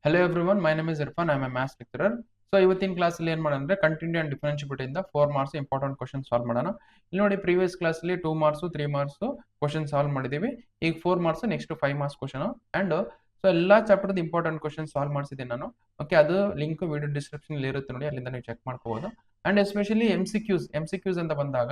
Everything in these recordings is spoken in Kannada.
Hello everyone, my name is Irfan. I am a maths lecturer. So ಇವತ್ತಿನ ಕ್ಲಾಸ್ ಅಲ್ಲಿ ಏನು ಮಾಡೋಣ ಅಂದ್ರೆ ಕಂಟಿನ್ಯೂ ಅಂಡ್ ಡಿಫರೆನ್ಷಿಯಬಿಲಿಟಿ ಇಂದ 4 ಮಾರ್ಕ್ಸ್ ಇಂಪಾರ್ಟೆಂಟ್ ಕ್ವೆಶ್ಚನ್ ಸಾಲ್ವ್ ಮಾಡೋಣ. ಇಲ್ಲಿ ನೋಡಿ ಪ್ರೀವಿಯಸ್ ಕ್ಲಾಸ್ ಅಲ್ಲಿ 2 ಮಾರ್ಕ್ಸ್ 3 ಮಾರ್ಕ್ಸ್ ಕ್ವೆಶ್ಚನ್ ಸಾಲ್ವ್ ಮಾಡಿದೀವಿ. ಈಗ 4 marks next 5 marks question and so ಎಲ್ಲಾ ಚಾಪ್ಟರ್ ಇಂಪಾರ್ಟೆಂಟ್ ಕ್ವೆಶ್ಚನ್ ಸಾಲ್ವ್ ಮಾಡಿಸಿದ್ದೀನಿ ನಾನು. ಓಕೆ, ಅದು ಲಿಂಕ್ ವಿಡಿಯೋ ಡಿಸ್ಕ್ರಿಪ್ಷನ್ ಅಲ್ಲಿ ಇರುತ್ತೆ ನೋಡಿ, ಅಲ್ಲಿಂದ ನೀವು ಚೆಕ್ ಮಾಡ್ಕೋಬಹುದು. And especially M C Qs ಅಂತ ಬಂದಾಗ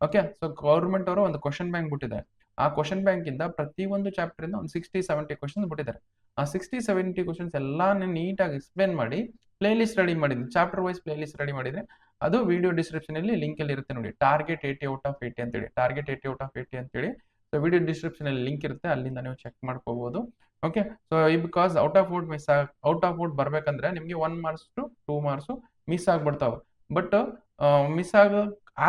ಓಕೆ, ಸೊ ಗವರ್ಮೆಂಟ್ ಅವರು ಒಂದು ಕ್ವೆಶ್ಚನ್ ಬ್ಯಾಂಕ್ ಬಿಟ್ಟಿದ್ದಾರೆ. ಆ ಕ್ವೆಶ್ಚನ್ ಬ್ಯಾಂಕ್ ಇಂದ ಪ್ರತಿ ಒಂದು ಚಾಪ್ಟರ್ ಇಂದ ಒಂದು 60-70 ಕ್ವೆಶ್ಚನ್ ಬಿಟ್ಟಿದ್ದಾರೆ. ಆ 60-70 ಕ್ವೆಶ್ಚನ್ಸ್ ಎಲ್ಲಾನು ನೀಟಾಗಿ ಎಕ್ಸ್ಪ್ಲೇನ್ ಮಾಡಿ ಪ್ಲೇ ಲಿಸ್ಟ್ ರೆಡಿ ಮಾಡಿದ್ದೀನಿ. Chapter wise playlist ready ಮಾಡಿದ್ರೆ ಅದು ವಿಡಿಯೋ ಡಿಸ್ಕ್ರಿಪ್ಷನ್ ಅಲ್ಲಿ ಲಿಂಕ್ ಅಲ್ಲಿ ಇರುತ್ತೆ ನೋಡಿ. ಟಾರ್ಗೆಟ್ 80 ಔಟ್ ಆಫ್ 80 ಅಂತೇಳಿ, ಟಾರ್ಗೆಟ್ 80 ಔಟ್ ಆಫ್ 80 ಅಂತೇಳಿ. ಸೊ ವಿಡಿಯೋ ಡಿಸ್ಕ್ರಿಪ್ಷನ್ ಅಲ್ಲಿ ಲಿಂಕ್ ಇರುತ್ತೆ, ಅಲ್ಲಿಂದ ನೀವು ಚೆಕ್ ಮಾಡ್ಕೋಬಹುದು. ಓಕೆ, ಸೊ ಈ ಬಿಕಾಸ್ ಔಟ್ ಆಫ್ ಔಟ್ ಬರ್ಬೇಕಂದ್ರೆ ನಿಮ್ಗೆ 1 ಮಾರ್ಕ್ಸ್ ಟು 2 ಮಾರ್ಕ್ಸ್ ಮಿಸ್ ಆಗ್ಬಿಡ್ತಾವೆ. ಬಟ್ ಮಿಸ್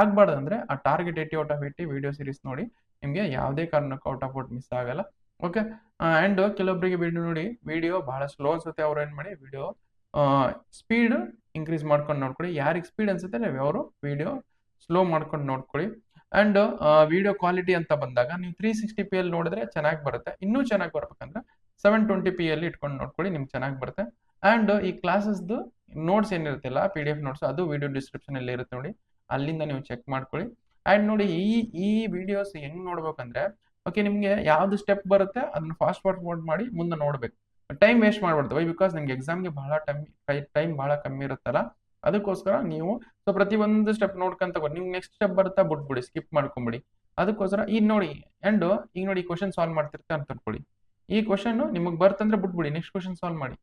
ಆಗ್ಬಾರ್ದು ಅಂದ್ರೆ ಆ target 80 out of 80 video series ನೋಡಿ, ನಿಮ್ಗೆ ಯಾವುದೇ ಕಾರಣಕ್ಕೂ ಔಟ್ ಆಫ್ ಔಟ್ ಮಿಸ್ ಆಗಲ್ಲ. ಓಕೆ, ಅಂಡ್ ಕೆಲವೊಬ್ಬರಿಗೆ ವಿಡಿಯೋ ಬಹಳ ಸ್ಲೋ ಅನ್ಸುತ್ತೆ, ಅವ್ರು ಏನ್ ಮಾಡಿ ವಿಡಿಯೋ ಸ್ಪೀಡ್ ಇನ್ಕ್ರೀಸ್ ಮಾಡ್ಕೊಂಡು ನೋಡ್ಕೊಳ್ಳಿ. ಯಾರಿಗೆ ಸ್ಪೀಡ್ ಅನ್ಸುತ್ತೆ ಅವರು ವಿಡಿಯೋ ಸ್ಲೋ ಮಾಡ್ಕೊಂಡು ನೋಡ್ಕೊಳ್ಳಿ. ಅಂಡ್ ವಿಡಿಯೋ ಕ್ವಾಲಿಟಿ ಅಂತ ಬಂದಾಗ ನೀವು 360p ಅಲ್ಲಿ ನೋಡಿದ್ರೆ ಚೆನ್ನಾಗಿ ಬರುತ್ತೆ. ಇನ್ನೂ ಚೆನ್ನಾಗಿ ಬರ್ಬೇಕಂದ್ರೆ 720p ಅಲ್ಲಿ ಇಟ್ಕೊಂಡು ನೋಡ್ಕೊಳ್ಳಿ, ನಿಮ್ಗೆ ಚೆನ್ನಾಗಿ ಬರುತ್ತೆ. ಅಂಡ್ ಈ ಕ್ಲಾಸಸ್ದು ನೋಟ್ಸ್ ಏನಿರುತ್ತಲ್ಲ PDF ನೋಟ್ಸ್, ಅದು ವಿಡಿಯೋ ಡಿಸ್ಕ್ರಿಪ್ಷನ್ ಅಲ್ಲಿ ಇರುತ್ತೆ ನೋಡಿ, ಅಲ್ಲಿಂದ ನೀವು ಚೆಕ್ ಮಾಡ್ಕೊಳ್ಳಿ. ಅಂಡ್ ನೋಡಿ ಈ ವಿಡಿಯೋಸ್ ಹೆಂಗ್ ನೋಡ್ಬೇಕಂದ್ರೆ ಓಕೆ, ನಿಮ್ಗೆ ಯಾವ್ದು ಸ್ಟೆಪ್ ಬರುತ್ತೆ ಅದನ್ನ ಫಾಸ್ಟ್ ಫಾರ್ವರ್ಡ್ ಮಾಡಿ ಮುಂದೆ ನೋಡ್ಬೇಕು. ಟೈಮ್ ವೇಸ್ಟ್ ಮಾಡ್ಬಾರ್ದು. ವೈ ಬಿಕಾಸ್ ನಿಮ್ಗೆ ಎಕ್ಸಾಮ್ಗೆ ಬಹಳ ಟೈಮ್ ಬಹಳ ಕಮ್ಮಿ ಇರುತ್ತಲ್ಲ, ಅದಕ್ಕೋಸ್ಕರ ನೀವು ಸೊ ಪ್ರತಿ ಒಂದು ಸ್ಟೆಪ್ ನೋಡ್ಕೊಂತ ನಿಮ್ಗೆ ನೆಕ್ಸ್ಟ್ ಸ್ಟೆಪ್ ಬರುತ್ತಾ ಬಿಟ್ಬಿಡಿ, ಸ್ಕಿಪ್ ಮಾಡ್ಕೊಂಬಿಡಿ. ಅದಕ್ಕೋಸ್ಕರ ಈಗ ನೋಡಿ ಈಗ ನೋಡಿ ಕ್ವಶನ್ ಸಾಲ್ವ್ ಮಾಡ್ತಿರ್ತೆ ಅಂತ ಅನ್ಕೊಳ್ಳಿ. ಈ ಕ್ವಶನ್ ನಿಮಗೆ ಬರ್ತಂದ್ರೆ ಬಿಟ್ಬಿಡಿ, ನೆಕ್ಸ್ಟ್ ಕ್ವಶನ್ ಸಾಲ್ವ್ ಮಾಡಿ.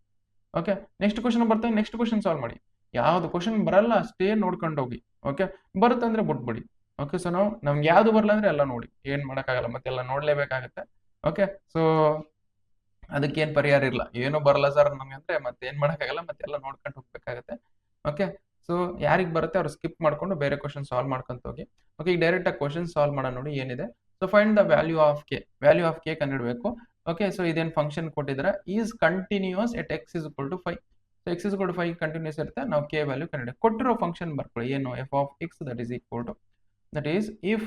ಓಕೆ, ನೆಕ್ಸ್ಟ್ ಕ್ವಶನ್ ಬರ್ತಂದ್ರೆ ನೆಕ್ಸ್ಟ್ ಕ್ವಶನ್ ಸಾಲ್ವ್ ಮಾಡಿ. ಯಾವ್ದು ಕ್ವಶನ್ ಬರಲ್ಲ ಅಷ್ಟೇ ನೋಡ್ಕೊಂಡು ಹೋಗಿ. ಓಕೆ, ಬರುತ್ತಂದ್ರೆ ಬಿಟ್ಬಿಡಿ. ಓಕೆ, ಸೊ ನಮ್ಗೆ ಯಾವ್ದು ಬರಲ್ಲ ಅಂದ್ರೆ ಎಲ್ಲ ನೋಡಿ, ಏನ್ ಮಾಡಕ್ಕಾಗಲ್ಲ, ಮತ್ತೆಲ್ಲ ನೋಡ್ಲೇಬೇಕಾಗತ್ತೆ. ಓಕೆ, ಸೊ ಅದಕ್ಕೇನ್ ಪರಿಹಾರ ಇಲ್ಲ. ಏನೂ ಬರಲ್ಲ ಸರ್ ನಮ್ಗೆ ಅಂದ್ರೆ ಮತ್ತೆ ಏನ್ ಮಾಡಕ್ಕಾಗಲ್ಲ, ಮತ್ತೆಲ್ಲ ನೋಡ್ಕೊಂಡು ಹೋಗ್ಬೇಕಾಗತ್ತೆ. ಓಕೆ, ಸೊ ಯಾರಿಗ್ ಬರುತ್ತೆ ಅವ್ರು ಸ್ಕಿಪ್ ಮಾಡ್ಕೊಂಡು ಬೇರೆ ಕ್ವಶನ್ ಸಾಲ್ವ್ ಮಾಡ್ಕೊಂತ ಹೋಗಿ. ಓಕೆ, ಈಗ ಡೈರೆಕ್ಟ್ ಆಗಿ ಕ್ವಶನ್ ಸಾಲ್ವ್ ಮಾಡೋಣ ನೋಡಿ ಏನಿದೆ. So find the value of K ಕಂಡುಹಿಡಬೇಕು. ಓಕೆ, ಸೊ ಇದೇನ್ ಫಂಕ್ಷನ್ ಕೊಟ್ಟಿದ್ರೆ is continuous at x is equal to 5. So x is equal to 5 continuous ಇರುತ್ತೆ, ನಾವು ಕೆ ವ್ಯಾಲ್ಯೂ ಕಂಡುಹಿಡಿಯಬೇಕು. ಕೊಟ್ಟಿರೋ ಫಂಕ್ಷನ್ ಬರ್ಕೊಳ್ಳಿ, ಏನು f of x that is equal to, that is if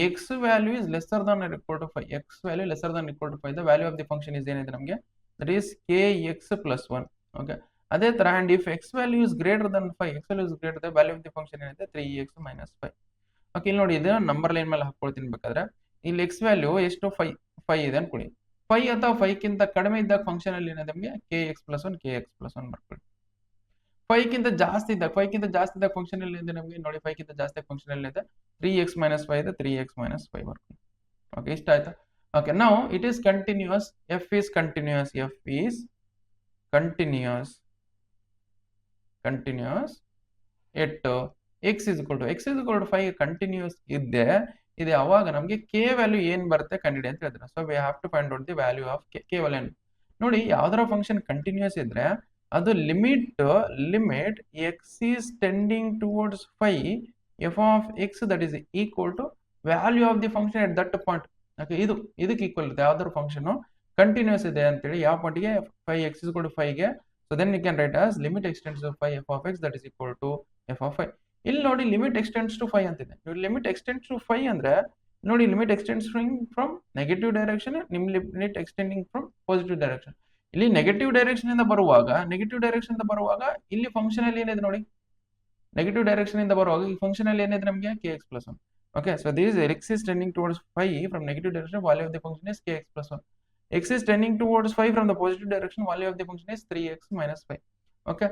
x value is lesser than or equal to 5, x value lesser than or equal to 5, the value of the function is ಏನಿದೆ ನಮಗೆ, that is kx plus 1. okay, ಅದೇ ತರ and if x value is greater than 5, x value is greater, the value of the function ಏನಿದೆ 3x minus 5. ಓಕೆ, ಇಲ್ಲಿ ನೋಡಿ ಇದು ನಂಬರ್ ಲೈನ್ ಮೇಲೆ ಹಾಕೊಳ್ತೀನಿ. ಬೇಕಾದ್ರೆ ಇಲ್ಲಿ x ವ್ಯಾಲ್ಯೂ ಎಷ್ಟು 5 ಇದೆ ಅನ್ಕೊಳ್ಳಿ. 5 ಅಥವಾ 5 ಕ್ಕಿಂತ ಕಡಿಮೆ ಇದ್ದಾಗ ಫಂಕ್ಷನ್ ಅಲ್ಲಿ ಏನಿದೆ ನಮಗೆ kx plus 1 ಬರ್ಕೊಳ್ಳಿ. 5 ಕ್ಕಿಂತ ಜಾಸ್ತಿ ಇದ್ದಾಗ ಫಂಕ್ಷನ್ ಅಲ್ಲಿ ಇದೆ ನಮಗೆ ನೋಡಿ, 5 ಕ್ಕಿಂತ ಜಾಸ್ತಿ ಫಂಕ್ಷನ್ ಅಲ್ಲಿ ಇದೆ 3x minus 5 ಇದೆ, 3x minus 5 ಬರ್ಕೊಳ್ಳಿ. ಓಕೆ, ಇಷ್ಟ ಆಯ್ತಾ? Okay, now it is continuous, f is continuous at x is equal to 5 continuous ಇದೆ ಅವಾಗ ನಮಗೆ k ವ್ಯಾಲ್ಯೂ ಏನ್ ಬರುತ್ತೆ ಕಂಡಿಡಿ ಅಂತ ಹೇಳಿದ್ರೆ. So we have to find out the value of k value. ನೋಡಿ, ಯಾವ್ದಾರ ಫಂಕ್ಷನ್ ಕಂಟಿನ್ಯೂಸ್ ಇದ್ರೆ ಅದು limit x is tending towards 5 f of x that is equal to value of the function at that point. Okay, ಇದಕ್ಕೆ ಈಕ್ವಲ್ ಇರುತ್ತೆ. ಯಾವ್ದಾದ್ರು ಫಂಕ್ಷನ್ ಕಂಟಿನ್ಯೂಸ್ ಇದೆ ಅಂತೇಳಿ ಯಾವ ಪಾಯಿಂಟ್ಗೆ 5x is equal to 5 ಗೆ. So then you can write as limit extends to 5 f of x that is equal to f of 5. ಇಲ್ಲಿ ನೋಡಿ ಲಿಮಿಟ್ ಎಕ್ಸ್ಟೆಂಡ್ಸ್ ಟು 5 ಅಂತಿದೆ. ಲಿಮಿಟ್ ಎಕ್ಸ್ಟೆಂಡ್ಸ್ ಟು 5 ಅಂದ್ರೆ ನೋಡಿ limit extends from negative direction, limit extending from positive direction. ಇಲ್ಲಿ ನೆಗೆಟಿವ್ ಡೈರೆಕ್ಷನ್ ಇಂದ ಬರುವಾಗ ಇಲ್ಲಿ ಫಂಕ್ಷನ್ ಅಲ್ಲಿ ಏನಿದೆ ನೋಡಿ, ನೆಗೆಟಿವ್ ಡೈರೆಕ್ಷನ್ ಇಂದ ಬರುವಾಗ ಈ ಫಂಕ್ಷನ್ ಅಲ್ಲಿ ಏನಿದೆ ನಮಗೆ kx plus 1. Okay, so this x is tending towards 5 from negative direction, value of the function is kx plus 1. x is tending towards 5 from the positive direction, value of the function is 3x minus 5. Okay,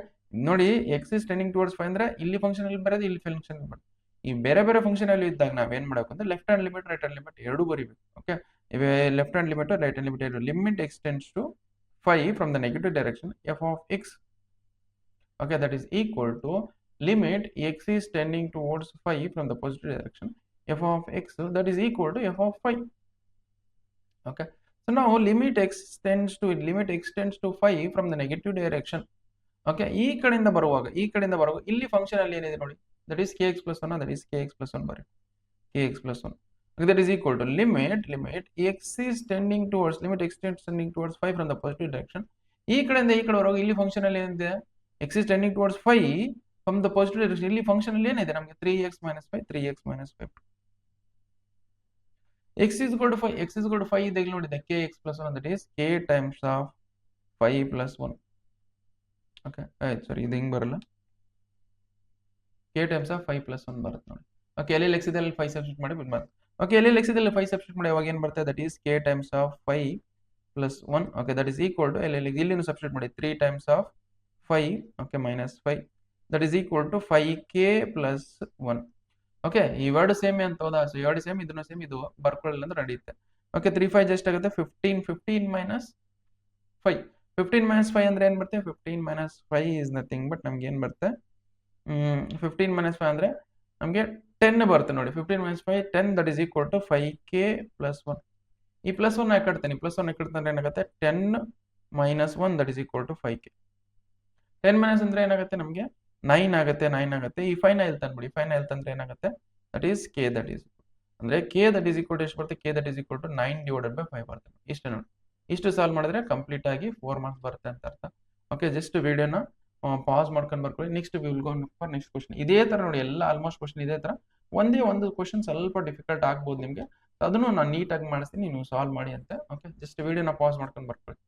ನೋಡಿ x is tending towards 5 ಅಂದ್ರೆ ಇಲ್ಲಿ ಫಂಕ್ಷನ್ ಅಲ್ಲಿ ಬರೋದು, ಇಲ್ಲಿ ಫಂಕ್ಷನ್ ಅಲ್ಲಿ ಬರೋದು. ಈ ಬೇರೆ ಬೇರೆ ಫಂಕ್ಷನ್ ಅಲ್ಲಿ ಇದ್ದಾಗ ನಾವ್ ಏನ್ ಮಾಡಬೇಕು ಅಂದ್ರೆ left hand limit right hand limit ಎರಡು ಬರೀಬೇಕು. Okay, left hand limit right hand limit ಎರಡು. Limit extends to 5 from the negative direction f of x, okay, that is equal to limit x is tending towards 5 from the positive direction f of x, that is equal to f of 5. okay, so now limit extends to 5 from the negative direction. okay, ಈ ಕಡೆಯಿಂದ ಬರುವಾಗ ಇಲ್ಲಿ ಫಂಕ್ಷನ್ ಅಲ್ಲಿ ಏನಿದೆ ನೋಡಿ, that is kx plus 1, that is kx plus 1 ಬರೀ kx plus 1. that is equal to limit x is tending towards 5 from the positive direction. ಈ ಕಡೆಯಿಂದ ಈ ಕಡೆ ಬರುವಾಗ ಇಲ್ಲಿ ಫಂಕ್ಷನ್ ಅಲ್ಲಿ ಏನಿದೆ, x is tending towards 5 from the positive direction. ಇಲ್ಲಿ ಫಂಕ್ಷನ್ ಅಲ್ಲಿ ಏನಿದೆ ನಮಗೆ 3x minus 5. x is equal to 5 ಇದೆ, ಇಲ್ಲಿ ನೋಡಿದೆ kx plus 1, that is k times of 5 plus 1. Okay ಆಯ್ತು ಸರಿ, ಇದು ಹಿಂಗೆ ಬರಲ್ಲ, ಕೆ ಟೈಮ್ಸ್ ಆಫ್ 5 + 1 ಬರುತ್ತೆ ನೋಡಿ. ಓಕೆ ಎಲ್ಲಿ ಲೆಕ್ಸಿದಲ್ಲಿ 5 ಸಬ್ಸ್ಟಿಟ್ಯೂಟ್ ಮಾಡಿ ಬಿಟ್ಟು ಬರುತ್ತೆ. ಓಕೆ ಎಲ್ಲಿ ಲೆಕ್ಸಿದಲ್ಲಿ 5 ಸಬ್ಸ್ಟಿಟ್ಯೂಟ್ ಮಾಡಿ ಅವಾಗ ಏನು ಬರುತ್ತೆ, that is K times of 5 + 1. Okay that is equal to ಇಲ್ಲಿನೂ ಸಬ್ಸ್ಟಿಟ್ಯೂಟ್ ಮಾಡಿ 3 times of 5 okay -5 that is equal to 5k + 1. Okay ಇವೆರಡು ಸೇಮ್ ಅಂತ ಹೌದಾ, ಸೊ ಎರಡು ಸೇಮ್, ಇದನ್ನು ಸೇಮ್, ಇದು ಬರ್ಕೊಳ್ಳಿಲ್ಲ ಅಂದ್ರೆ ನಡೆಯುತ್ತೆ. ಓಕೆ 3 5 ಎಷ್ಟು ಆಗುತ್ತೆ, 15 15 - 5 15 - 5 ಅಂದ್ರೆ ಏನು ಬರುತ್ತೆ, 15 - 5 ಇಸ್ ನಥಿಂಗ್ ಬಟ್ ನಮ್ಗೆ ಏನು ಬರುತ್ತೆ, 15 - 5 ಅಂದ್ರೆ ನಮಗೆ 10 ಬರುತ್ತೆ ನೋಡಿ. 15 - 5 10 that is equal to 5k + 1. ಈ +1 ಹಾಕಿಡ್ತೀನಿ, +1 ಹಾಕಿಡ್ತಂದ್ರೆ ಏನಾಗುತ್ತೆ, 10 - 1 that is equal to 5k. 10 - ಅಂದ್ರೆ ಏನಾಗುತ್ತೆ ನಮಗೆ 9 ಆಗುತ್ತೆ, 9 ಆಗುತ್ತೆ. ಈ 5 ನ ಇಲ್ಲಿ ತಂದ್ಬಿಡಿ, 5 ನ ಇಲ್ಲಿ ತಂದ್ರೆ ಏನಾಗುತ್ತೆ, that is k that is ಅಂದ್ರೆ k that is equal to ಎಷ್ಟು ಬರುತ್ತೆ, k that is equal to 9/5 ಬರುತ್ತೆ. ಇಷ್ಟು ನೋಡಿ, ಇಷ್ಟು ಸಾಲ್ವ್ ಮಾಡಿದ್ರೆ ಕಂಪ್ಲೀಟ್ ಆಗಿ 4 ಮಾರ್ಕ್ಸ್ ಬರುತ್ತೆ ಅಂತ ಅರ್ಥ. ಓಕೆ ಜಸ್ಟ್ ವಿಡಿಯೋನ ಪಾಸ್ ಮಾಡ್ಕೊಂಡು ಬರ್ಕೊಳ್ಳಿ. Next we will go for next question. ಇದೇ ತರ ನೋಡಿ, ಎಲ್ಲ ಆಲ್ಮೋಸ್ಟ್ ಕ್ವಶನ್ ಇದೇ ತರ, ಒಂದೇ ಒಂದು ಕ್ವಶನ್ ಸ್ವಲ್ಪ ಡಿಫಿಕಲ್ಟ್ ಆಗ್ಬೋದು ನಿಮಗೆ, ಅದನ್ನು ನಾನು ನೀಟಾಗಿ ಮಾಡಿಸ್ತೀನಿ, ನೀವು ಸಾಲ್ವ್ ಮಾಡಿ ಅಂತ. ಓಕೆ ಜಸ್ಟ್ ವಿಡಿಯೋನ ಪಾಸ್ ಮಾಡ್ಕೊಂಡು ಬರ್ಕೊಳ್ಳಿ.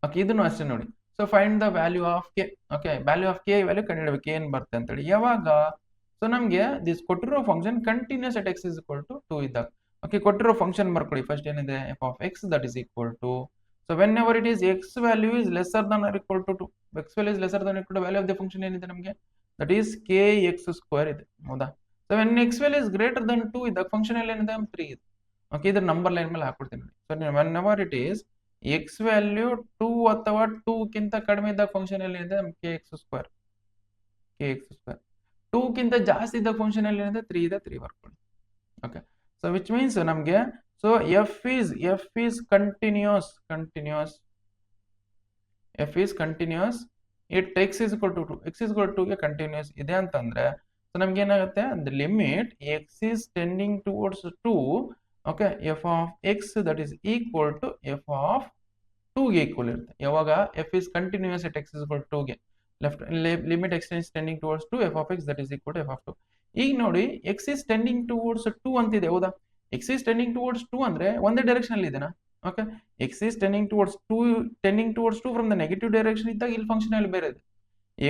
ಓಕೆ ಇದನ್ನು ಅಷ್ಟೇ ನೋಡಿ. So find the value of K. Okay value of K value ಕಂಡುಹಿಡಬೇಕು, ಏನು ಬರುತ್ತೆ ಅಂತೇಳಿ. ಯಾವಾಗ, ಸೊ ನಮಗೆ ದಿಸ್ ಕೊಟ್ಟಿರೋ function continuous at x is equal to 2 ಇದ್ದಾಗ. ಓಕೆ ಕೊಟ್ಟಿರೋ ಫಂಕ್ಷನ್ ಬರ್ಕೊಳ್ಳಿ. ಫಸ್ಟ್ ಏನಿದೆ, f of x that is equal to, so whenever it is x value is lesser than or equal to 2, x value is lesser than equal to value of the function ಏನಿದೆ ನಮಗೆ, that is K x square ಇದೆ, ಹೌದಾ. So when X value is greater than 2 ಇದ್ದಾಗ ಫಂಕ್ಷನ್ ಅಲ್ಲಿ ಏನಿದೆ 3 ಇದೆ. ಓಕೆ ಇದ್ರ ನಂಬರ್ ಲೈನ್ ಮೇಲೆ ಹಾಕೊಡ್ತೀನಿ ನೋಡಿ. So whenever it is x value 2 ಅಥವಾ 2 ಕಿಂತ ಕಡಿಮೆ ಇದ್ದಾಗ ಫಂಕ್ಷನ್ ಅಲ್ಲಿ ಇದೆ ಕೆ ಎಕ್ಸ್ ಸ್ಕ್ವೇರ್, 2 ಕಿಂತ ಜಾಸ್ತಿ ಇದ್ದಾಗ ಫಂಕ್ಷನ್ ಅಲ್ಲಿ ಏನಿದೆ 3 ಇದೆ, 3 ಬರ್ಕೊಳ್ಳಿ. ಓಕೆ ಸೊ ವಿಚ್ ಮೀನ್ಸ್ ನಮಗೆ, so f is continuous it x is equal to 2, x is equal to 2 ಗೆ ಕಂಟಿನ್ಯೂಸ್ ಇದೆ ಅಂತಂದ್ರೆ, ಸೊ ನಮ್ಗೆ ಏನಾಗುತ್ತೆ, the limit x is tending towards 2, okay f of x that is equal to f of 2 ಗೆ ಈಕ್ವಲ್ ಇರುತ್ತೆ. ಯಾವಾಗ f is continuous at x is equal to 2 ಗೆ, left limit x is tending towards 2 F of x that is equal to f of 2. ಈಗ ನೋಡಿ ಎಕ್ಸ್ ಇಸ್ ಟೆಂಡಿಂಗ್ ಟುವರ್ಡ್ಸ್ 2 ಅಂತಿದೆ, ಹೌದಾ. ಎಕ್ಸ್ ಇಸ್ ಟೆಂಡಿಂಗ್ ಟುವರ್ಡ್ಸ್ 2 ಅಂದ್ರೆ ಒಂದೇ ಡೈರೆಕ್ಷನ್ ಅಲ್ಲಿ ಇದೆನಾ. Okay x is tending towards 2 from the negative direction ಇದ್ದಾಗ ಇಲ್ಲಿ ಫಂಕ್ಷನ್ ಅಲ್ಲಿ ಬೇರೆ ಇದೆ.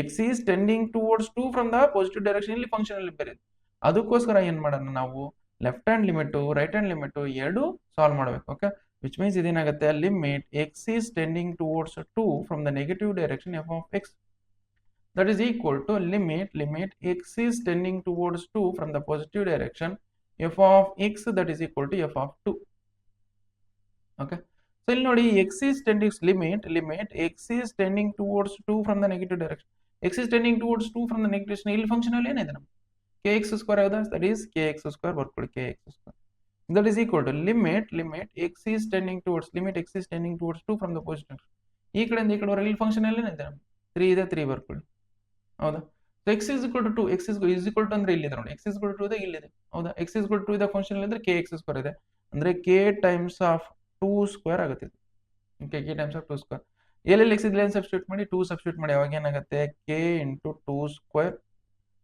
X is tending towards 2 from the positive direction ಇಲ್ಲಿ ಫಂಕ್ಷನ್ ಅಲ್ಲಿ ಬೇರೆ ಇದೆ. ಅದಕ್ಕೋಸ್ಕರ ಏನ್ ಮಾಡೋಣ ನಾವು, left hand limit right hand limit ಎರಡು ಸಾಲ್ವ್ ಮಾಡಬೇಕು. ಓಕೆ ವಿಚ್ ಮೀನ್ಸ್ ಇದೇನಾಗುತ್ತೆ, limit x is tending towards 2 from the negative direction f of x that is equal to limit x is tending towards 2 from the positive direction f of x that is equal to f of 2. Okay so ಇಲ್ಲಿ ನೋಡಿ x is tending limit x is tending towards 2 from the negative direction, x is tending towards 2 from the negative direction. ಇಲ್ಲಿ ಫಂಕ್ಷನ್ ಅಲ್ಲಿ ಏನಿದೆ ನಮಗೆ kx ಸ್ಕ್ವೇರ್ ಆಗಿದೆ, that is kx ಸ್ಕ್ವೇರ್ ಬರ್ಕೊಳ್ಳಿ, kx square that is equal to limit x is tending towards 2 from the positive direction. ಈ ಕಡೆಯಿಂದ ಈ ಕಡೆವರೆಗೆ ಇಲ್ಲಿ ಫಂಕ್ಷನ್ ಅಲ್ಲಿ ಏನಿದೆ ನಮಗೆ 3 ಇದೆ, 3 ಬರ್ಕೊಳ್ಳಿ, ಹೌದಾ. So x is equal to 2, x is equal to ಅಂದ್ರೆ ಇಲ್ಲಿದೆ ನೋಡಿ, ಎಕ್ಸ್ ಇಸ್ ಈಕ್ವಲ್ ಟು ಇದೆ ಇಲ್ಲಿದೆ, ಹೌದಾ. ಎಕ್ಸ್ ಇಸ್ ಈಕ್ವಲ್ ಟು ಇದೆ ಫಂಕ್ಷನ್ ಅಲ್ಲಿ ಅಂದ್ರೆ ಕೆ ಎಕ್ಸ್ ಸ್ಕ್ವೇರ್ ಇದೆ, ಅಂದ್ರೆ ಕೆ ಟೈಮ್ಸ್ ಆಫ್ 2 ಸ್ಕ್ವೇರ್ ಆಗುತ್ತೆ. Okay k times of 2 square, ಎಲ್ಲೆಲ್ಲಿ ಎಕ್ಸ್ ಇದ್ರೆ ಸಬ್ಸ್ಟಿಟ್ಯೂಟ್ ಮಾಡಿ 2 ಸಬ್ಸ್ಟಿಟ್ಯೂಟ್ ಮಾಡಿ, ಅವಾಗ ಏನಾಗುತ್ತೆ k into 2 square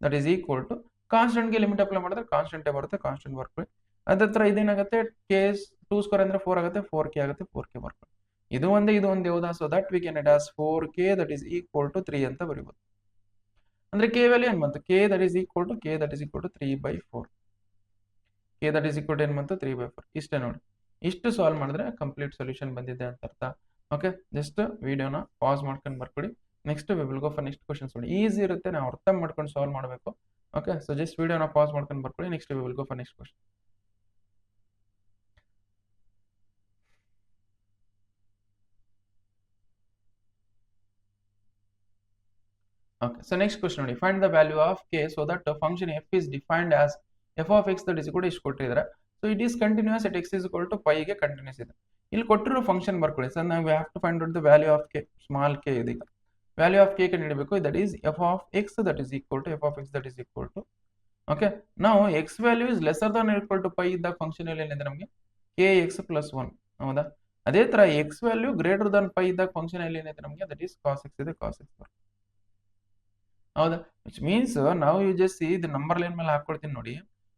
that is equal to constant ಗೆ ಲಿಮಿಟ್ ಅಪ್ಲೈ ಮಾಡಿದ್ರೆ ಕಾನ್ಸ್ಟೆಂಟ್ ಬರುತ್ತೆ, ಕಾನ್ಸ್ಟೆಂಟ್ ಬರ್ಕೊಳ್ಳಿ. ಅದೇ ತರ ಇದೇನಾಗುತ್ತೆ, ಕೆ 2 ಸ್ಕ್ವೇರ್ ಅಂದ್ರೆ 4 ಆಗುತ್ತೆ, 4k ಆಗುತ್ತೆ, 4k ಬರ್ಕೊಳ್ಳಿ. ಇದು ಒಂದೇ ಹೌದಾ. So that we can it as 4k that is equal to 3 ಅಂತ ಬರೀಬಹುದು. ಅಂದ್ರೆ ಕೆ ವ್ಯಾಲ್ಯೂ ಏನ್ ಬಂತು, k that is equal to 3/4, k that is equal to ಏನ್ ಬಂತು 3/4. ಇಷ್ಟೇ ನೋಡಿ, ಇಷ್ಟು ಸಾಲ್ವ್ ಮಾಡಿದ್ರೆ ಕಂಪ್ಲೀಟ್ ಸೊಲ್ಯೂಷನ್ ಬಂದಿದೆ ಅಂತ ಅರ್ಥ. ಓಕೆ ಜಸ್ಟ್ ವಿಡಿಯೋನ ಪಾಸ್ ಮಾಡ್ಕೊಂಡು ಬರ್ಕೊಡಿ. Next we will go for next questions. ನೋಡಿ ಈಸಿ ಇರುತ್ತೆ, ನಾವು ಅರ್ಥ ಮಾಡ್ಕೊಂಡು ಸಾಲ್ವ್ ಮಾಡಬೇಕು. ಓಕೆ ಸೊ ಜಸ್ಟ್ ವಿಡಿಯೋನ ಪಾಸ್ ಮಾಡ್ಕೊಂಡು ಬರ್ಕೊಡಿ. Next we will go for next question. Okay, so next question ನೋಡಿ, find the value of k so that the function f is defined as f of x that is equal to ಇಷ್ಟು ಕೊಟ್ಟಿದ್ದಾರೆ. So it is continuous at x is equal to pi ಗೆ ಕಂಟಿನ್ಯೂಸ್ ಇದೆ. ಇಲ್ಲಿ ಕೊಟ್ಟಿರೋ ಫಂಕ್ಷನ್ ಬರ್ಕೊಳ್ಳಿ. ಸೊ ನಾವು have to find out the value of k, small k ಇದೆ. ಈಗ ವ್ಯಾಲ್ಯೂ ಆಫ್ k ಕಂಡುಹಿಡಿಯಬೇಕು. That is f of x that is equal to f of x that is equal to, okay ನಾವು x value is lesser than equal to pi ಇದ್ದಾಗ ಫಂಕ್ಷನ್ ಅಲ್ಲಿ ಏನಿದೆ ನಮಗೆ kx + 1, ಹೌದಾ. ಅದೇ ತರ x value greater than pi ಇದ್ದಾಗ ಫಂಕ್ಷನ್ ಅಲ್ಲಿ ಏನಿದೆ ನಮಗೆ ದಟ್ ಈಸ್ cos x ಇದೆ, cos x ಬರುತ್ತೆ, ಹೌದಾ. ವಿಚ್ ಮೀನ್ಸ್ ನಾವು ಯು ಜಸ್ಟ್ ಸಿ ಇದು ನಂಬರ್ ಲೈನ್ ಮೇಲೆ ಹಾಕೊಳ್ತೀನಿ ನೋಡಿ.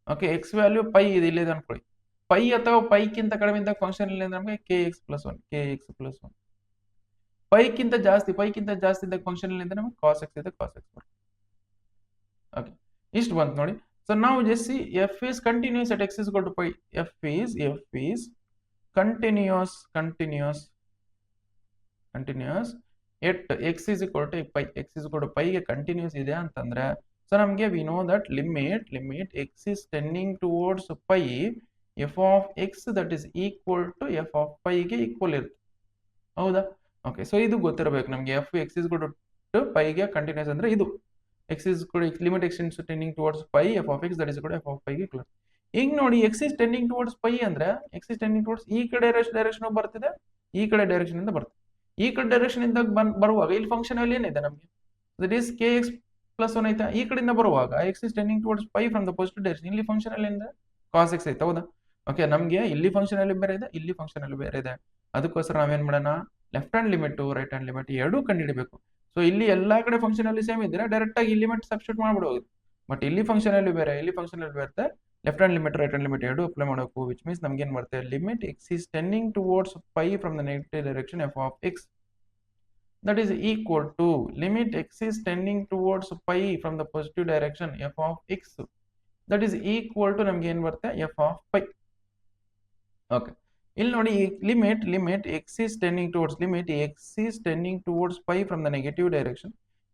ಓಕೆ ಎಕ್ಸ್ ವ್ಯಾಲ್ಯೂ ಪೈ ಇದೆ ಇಲ್ಲಿದೆ ಅನ್ಕೊಳ್ಳಿ, ಪೈ ಅಥವಾ ಪೈಕ್ಕಿಂತ ಕಡಿಮೆ ಇದ್ದಾಗ ಫಂಕ್ಷನ್ ಅಲ್ಲಿ ನಮಗೆ kx plus 1 kx plus 1. ಪೈಕ್ಕಿಂತ ಜಾಸ್ತಿ ಇದ್ದಾಗ ಫಂಕ್ಷನ್ ಅಲ್ಲಿ ನಮಗೆ cos x ಇದೆ cos x ಬರುತ್ತೆ. ಓಕೆ, ಇಷ್ಟು ಬಂತು ನೋಡಿ. ಸೊ ನಾವು just C f is continuous at x is equal to pi. f is continuous at x is equal to pi. x is equal to pi ಗೆ ಕಂಟಿನ್ಯೂಸ್ ಇದೆ ಅಂತಂದ್ರೆ ಸೊ ನಮಗೆ we know that limit x is tending towards pi, f of x that is equal to f of pi ಗೆ ಈಕ್ವಲ್ ಇರುತ್ತೆ. ಹೌದಾ? ಓಕೆ, ಸೊ ಇದು ಗೊತ್ತಿರಬೇಕು ನಮಗೆ. f x is equal to pi ಗೆ ಕಂಟಿನ್ಯೂಸ್ ಅಂದ್ರೆ ಇದು x is equal to limit x is tending towards pi, f of x that is equal to f of pi ಗೆ ಈಕ್ವಲ್. ಈಗ ನೋಡಿ x is tending towards pi ಅಂದ್ರೆ x is tending towards ಈ ಕಡೆ ಡೈರೆಕ್ಷನ್ ಬರ್ತಿದೆ, ಈ ಕಡೆ ಡೈರೆಕ್ಷನ್ ಇಂದ ಬರ್ತದೆ. ಈ ಕಡೆ ಡೈರೆಕ್ಷನ್ ಇಂದ ಬರುವಾಗ ಇಲ್ಲಿ ಫಂಕ್ಷನ್ ಅಲ್ಲಿ ಏನಿದೆ ನಮಗೆ ದಟ್ ಈಸ್ kx plus 1 ಐತಾ. ಈ ಕಡೆಯಿಂದ ಬರುವಾಗ x is tending towards pi from the positive direction. ಇಲ್ಲಿ ಫಂಕ್ಷನ್ ಅಲ್ಲಿ ಏನಿದೆ cos x ಐತೆ. ಹೌದಾ? ಓಕೆ, ನಮಗೆ ಇಲ್ಲಿ ಫಂಕ್ಷನ್ ಅಲ್ಲಿ ಬೇರೆ ಇದೆ, ಇಲ್ಲಿ ಫಂಕ್ಷನ್ ಅಲ್ಲಿ ಬೇರೆ ಇದೆ. ಅದಕ್ಕೋಸ್ಕರ ನಾವೇನ್ ಮಾಡೋಣ, left hand limit right hand limit ಎರಡೂ ಕಂಡುಹಿಡಬೇಕು. ಸೊ ಇಲ್ಲಿ ಎಲ್ಲಾ ಕಡೆ ಫಂಕ್ಷನ್ ಅಲ್ಲಿ ಸೇಮ್ ಇದ್ರೆ ಡೈರೆಕ್ಟ್ ಆಗಿ ಇಲ್ಲಿ ಲಿಮಿಟ್ ಸಬ್ಸ್ಟಿಟ್ಯೂಟ್ ಮಾಡ್ಬಿಡೋದು. ಬಟ್ ಇಲ್ಲಿ ಫಂಕ್ಷನ್ ಅಲ್ಲಿ ಬೇರೆ, ಇಲ್ಲಿ ಫಂಕ್ಷನ್ ಅಲ್ಲಿ ಬೇರೆ, left hand limit right hand limit ಎರಡೂ ಅಪ್ಲೈ ಮಾಡಬೇಕು. ವಿಚ್ ಮೀನ್ಸ್ ನಮ್ಗೆ ಏನ್ ಬರುತ್ತೆ, limit x is tending towards pi from the negative direction f of x that is equal to limit x is tending towards pi from the positive direction f of x that is equal to ನಮ್ಗೆ ಏನ್ ಬರುತ್ತೆ f of pi. ಓಕೆ, ಇಲ್ಲಿ ನೋಡಿ limit x is tending towards pi from the negative direction.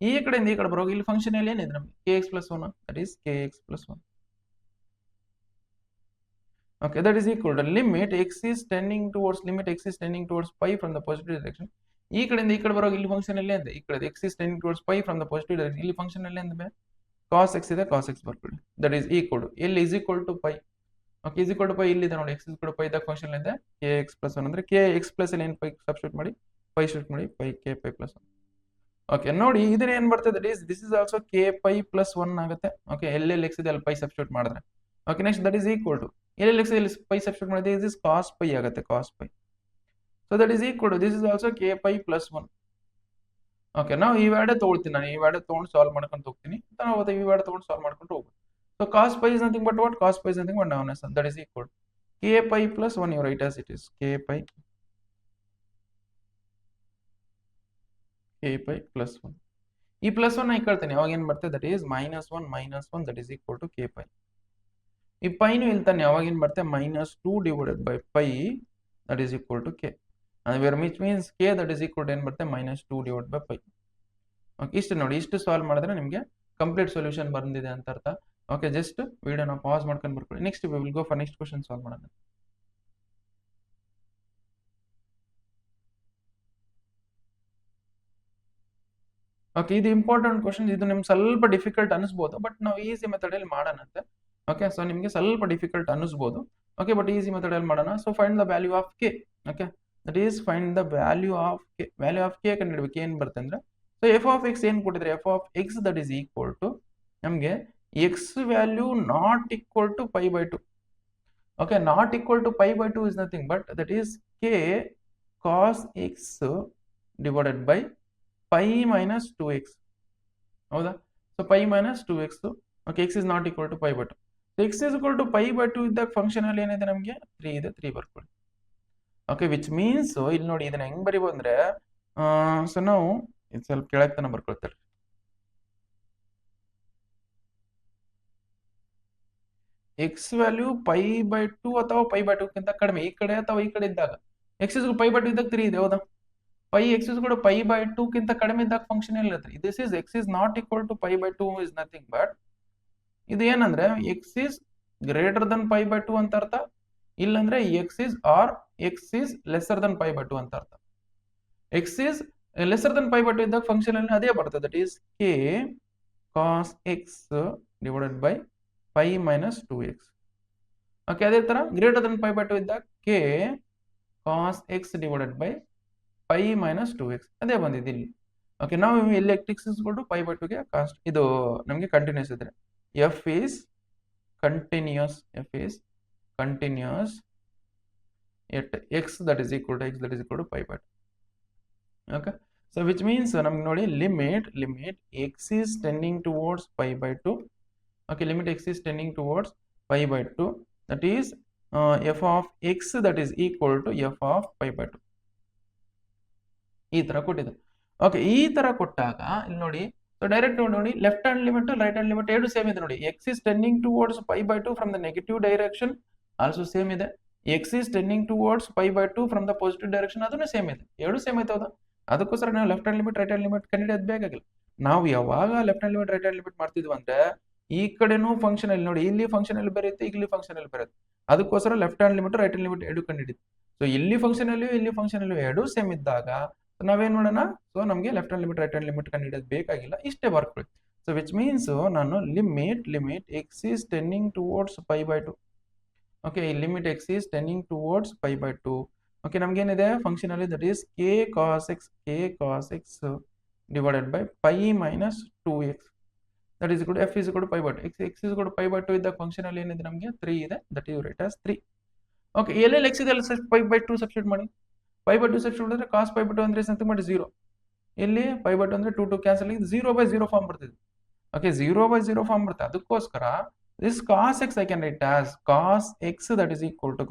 ಈ ಕಡೆಯಿಂದ ಈ ಕಡೆ ಬರುವಾಗ ಇಲ್ಲಿ ಫಂಕ್ಷನ್ ಅಲ್ಲಿ ಏನಿದೆ ನಮಗೆ kx plus 1 that is kx plus 1. Okay, that is equal to limit x is tending towards pi from the positive direction. ಈ ಕಡೆಯಿಂದ ಈ ಕಡೆ ಬರುವಾಗ ಇಲ್ಲಿ ಫಂಕ್ಷನ್ ಅಲ್ಲಿ ಇದೆ, ಈ ಕಡೆ x is tending towards pi from the positive direction. ಇಲ್ಲಿ ಫಂಕ್ಷನ್ ಅಲ್ಲಿ ಇದೆ cos x ಇದೆ, cos x ಬರ್ಕೊಳ್ಳಿ. that is equal to ಇಲ್ಲಿ is equal to pi. Okay, is equal to pi ಇಲ್ಲಿ ಇದೆ ನೋಡಿ, x is equal to pi the function ಇದೆ kx plus 1 ಅಂದ್ರೆ kx plus ಅಲ್ಲಿ ಏನು pi ಸಬ್ಸ್ಟಿಟ್ಯೂಟ್ ಮಾಡಿ pi ಸಬ್ಸ್ಟಿಟ್ಯೂಟ್ ಮಾಡಿ pi k pi plus 1. Okay, ನೋಡಿ ಇದನ್ನ ಏನು ಬರ್ತದೆ, this is also k pi plus 1 ಆಗುತ್ತೆ. ಓಕೆ, ಎಲ್ಲೆಲ್ಲಿ x ಇದೆ ಅಲ್ಲಿ pi ಸಬ್ಸ್ಟಿಟ್ಯೂಟ್ ಮಾಡಿದ್ರೆ okay, next that is equal to ಎಲ್ಲೆಲ್ಲಿ x ಇಲ್ಲಿ pi ಸಬ್ಸ್ಟಿಟ್ಯೂಟ್ ಮಾಡಿದ್ರೆ ದಿಸ್ ಇಸ್ cos pi ಆಗುತ್ತೆ, cos pi. So that is equal to this is also k pi plus 1. ಓಕೆ, ನಾವು ಈ ವ್ಯಾಡ್ ತಗೊಳ್ತೀನಿ, ನಾನು ಈ ವ್ಯಾಡ್ ತಗೊಂಡು ಸಾಲ್ವ್ ಮಾಡ್ಕೊಂಡು ಹೋಗ್ತೀನಿ, ನಾವು ಈ ವ್ಯಾಡ್ ತಗೊಂಡು ಸಾಲ್ವ್ ಮಾಡ್ಕೊಂಡು ಹೋಗ್ಬೋದು. So cos pi is nothing but what? Cos pi is nothing but known as that is equal to k pi plus 1. You write as it is k pi plus 1. ಈ ಪ್ಲಸ್ 1 ಹಾಕೊಳ್ತೀನಿ, ಅವಾಗ ಏನು ಬರ್ತದೆ that is -1 that is equal to k pi. ಈ ಪೈನು ಇಲ್ತಾನೆ, ಅವಾಗ ಏನು ಬರುತ್ತೆ -2 divided by pi that is equal to k. and which means k that is equal to ಏನು ಬರುತ್ತೆ -2 divided by pi. ಓಕೆ, ಇಷ್ಟು ನೋಡಿ, ಇಷ್ಟು ಸಾಲ್ವ್ ಮಾಡಿದ್ರೆ ನಿಮಗೆ ಕಂಪ್ಲೀಟ್ ಸೊಲ್ಯೂಷನ್ ಬಂದಿದೆ ಅಂತ ಅರ್ಥ. ಓಕೆ, ಜಸ್ಟ್ ವಿಡಿಯೋನ ಪಾಸ್ ಮಾಡ್ಕೊಂಡು ಬರ್ಕೊಳ್ಳಿ. Next we will go for next question solve ಮಾಡೋಣ. ಓಕೆ, ಇದು ಇಂಪಾರ್ಟೆಂಟ್ ಕ್ವೆಶ್ಚನ್. ಇದು ನಿಮ್ಗೆ ಸ್ವಲ್ಪ ಡಿಫಿಕಲ್ಟ್ ಅನಿಸ್ಬೋದು, ಬಟ್ ನಾವು ಈಸಿ ಮೆಥಡ್ ಅಲ್ಲಿ ಮಾಡೋಣಂತೆ. ಓಕೆ, ಸೊ ನಿಮಗೆ ಸ್ವಲ್ಪ ಡಿಫಿಕಲ್ಟ್ ಅನಿಸ್ಬೋದು. ಓಕೆ, ಬಟ್ ಈಸಿ ಮೆಥಡ್ ಅಲ್ಲಿ ಮಾಡೋಣ. So find the value of K. Okay, that is find the value of K ಕಂಡುಹಿಡಬೇಕು. ಏನು ಬರುತ್ತೆ ಅಂದ್ರೆ, ಸೊ ಎಫ್ ಆಫ್ ಎಕ್ಸ್ ಏನು ಕೊಟ್ಟಿದ್ರೆ, f of x that is equal to ನಮಗೆ x value not equal to pi by 2. Okay, not equal to pi by 2 is nothing but that is k cos x divided by pi minus 2x. ಹೌದಾ? So pi minus 2x. Okay, x is not equal to pi by 2. So x is equal to pi by 2 ಇದ್ದಾಗ ಫಂಕ್ಷನ್ ಅಲ್ಲಿ ಏನಿದೆ ನಮಗೆ 3 ಇದೆ, 3 ಬರ್ಕೊಳ್ಳಿ. ಓಕೆ, ವಿಚ್ ಮೀನ್ಸ್ ಇಲ್ಲಿ ನೋಡಿ ಇದನ್ನ ಹೆಂಗ್ ಬರಿಬೋದು ಅಂದ್ರೆ, ಸೊ ನಾವು ಇದು ಸ್ವಲ್ಪ ಕೆಳಗೆ ತನ ಬರ್ಕೊಳ್ತಾರೆ. x ವ್ಯಾಲ್ಯೂ pi by 2 ಅಥವಾ pi by 2 ಗಿಂತ ಕಡಿಮೆ ಈ ಕಡೆ ಅಥವಾ ಈ ಕಡೆ ಇದ್ದಾಗ, x is pi by 2 ಇದ್ದಾಗ 3 ಇದೆ. ಹೌದಾ? x is pi by 2 ಗಿಂತ ಕಡಿಮೆ ಇದ್ದಾಗ ಫಂಕ್ಷನ್ ಇರುತ್ತೆ. this is x is not equal to pi by 2 is nothing but ಇದು ಏನಂದ್ರೆ x is greater than pi by 2 ಅಂತ ಅರ್ಥ, ಇಲ್ಲಂದ್ರೆ x is lesser than pi by 2 ಅಂತ ಅರ್ಥ. x is lesser than pi by 2 ಇದ್ದಾಗ ಫಂಕ್ಷನ್ ಅಲ್ಲಿ ಅದೇ ಬರ್ತದೆ, that is k cos x divided by pi minus 2x. Okay, ಅದೇ ತರ ಗ್ರೇಟರ್ ದನ್ pi by 2 ಇದ್ದಾಗ k cos x divided by pi minus 2x ಅದೇ ಬಂದಿದೆ ಇಲ್ಲಿ. ಓಕೆ, ನಾವು ಇಲ್ಲಿ x is equal to pi by 2 ಗೆ ಕಾಸ್ಟ್ ಇದು ನಮಗೆ ಕಂಟಿನ್ಯೂಸ್ ಇದ್ರೆ f is continuous at x that is equal to pi by 2. Okay, so which means ನಮ್ಗೆ ನೋಡಿ limit x is tending towards pi by 2. Okay, limit x is tending towards pi by 2 that is f of x that is equal to f of pi by 2 ಈ ತರ ಕೊಟ್ಟಿದೆ. ಓಕೆ, ಈ ತರ ಕೊಟ್ಟಾಗ ಇಲ್ಲಿ ನೋಡಿ, ಸೊ ಡೈರೆಕ್ಟ್ ನೋಡಿ left hand limit right hand limit ಎರಡು ಸೇಮ್ ಇದೆ ನೋಡಿ. X is tending towards pi by 2 from the negative direction also same ಇದೆ. X is tending towards pi by 2 from the positive direction ಅದನ್ನು ಸೇಮ್ ಇದೆ. ಎರಡು ಸೇಮ್ ಐತೆ ಹೌದಾ? ಅದಕ್ಕೋಸ್ಕರ ನಾವು left hand limit right hand limit ಕಂಡುಹಿಡಿಯೋದು ಬೇಕಾಗಿಲ್ಲ. ನಾವು ಯಾವಾಗ left hand limit right hand limit ಮಾಡ್ತಿದ್ವಿ ಅಂದ್ರೆ ಈ ಕಡೆನೂ ಫಂಕ್ಷನ್ ಅಲ್ಲಿ ನೋಡಿ, ಇಲ್ಲಿ ಫಂಕ್ಷನ್ ಅಲ್ಲಿ ಬರುತ್ತೆ, ಇಲ್ಲಿ ಫಂಕ್ಷನ್ ಅಲ್ಲಿ ಬರುತ್ತೆ. ಅದಕ್ಕೋಸ್ಕರ left hand limit right hand limit ಎರಡು ಕಂಡುಹಿಡಿದು. ಸೊ ಇಲ್ಲಿ ಫಂಕ್ಷನ್ ಅಲ್ಲಿ ಇಲ್ಲಿ ಫಂಕ್ಷನ್ ಅಲ್ಲಿ ಎರಡು ಸೇಮ್ ಇದ್ದಾಗ ನಾವೇನ್ ಮಾಡೋಣ, ಸೊ ನಮಗೆ left hand limit right hand limit ಕಂಡುಹಿಡಿಯೋದು ಬೇಕಾಗಿಲ್ಲ, ಇಷ್ಟೇ ಬರ್ಕೊಳ್ಳಿ. ಸೊ ವಿಚ್ ಮೀನ್ಸ್ ನಾನು limit x is tending towards pi by 2. Okay, ಈ limit x is tending towards pi by 2. Okay, ನಮ್ಗೇನಿದೆ ಫಂಕ್ಷನ್ ಅಲ್ಲಿ that is K cos x divided by pi minus 2x that is equal to f is equal to pi by 2. X is equal to pi by 2 ಇದ್ದ ಫಂಕ್ಷನ್ ಅಲ್ಲಿ ಏನಿದೆ ನಮಗೆ 3 ಇದೆ, that is right as 3. Okay, ಎಲ್ಲೆಲ್ಲಿ ಎಕ್ಸ್ ಇದೆ ಅಲ್ಲಿ ಪೈ ಬೈ 2 ಸಬ್ಸ್ಟಿಟ್ಯೂಟ್ ಮಾಡಿ. ಪೈ ಬೈ 2 ಸಬ್ಸ್ಟಿಟ್ಯೂಟ್ ಮಾಡಿದ್ರೆ ಕಾಸ್ ಪೈ ಬೈ 2 ಅಂದ್ರೆ ಸಂತ ಮಾಡಿ 0. ಇಲ್ಲಿ ಪೈ ಬೈ 2 ಅಂದ್ರೆ 2 ಕ್ಯಾನ್ಸಲ್ ಆಗಿ 0/0 ಫಾರ್ಮ್ ಬರ್ತಿದೆ. ಓಕೆ, 0/0 ಫಾರ್ಮ್ ಬರುತ್ತೆ. ಅದಕ್ಕೋಸ್ಕರ this cos x I can write as cos x that is equal to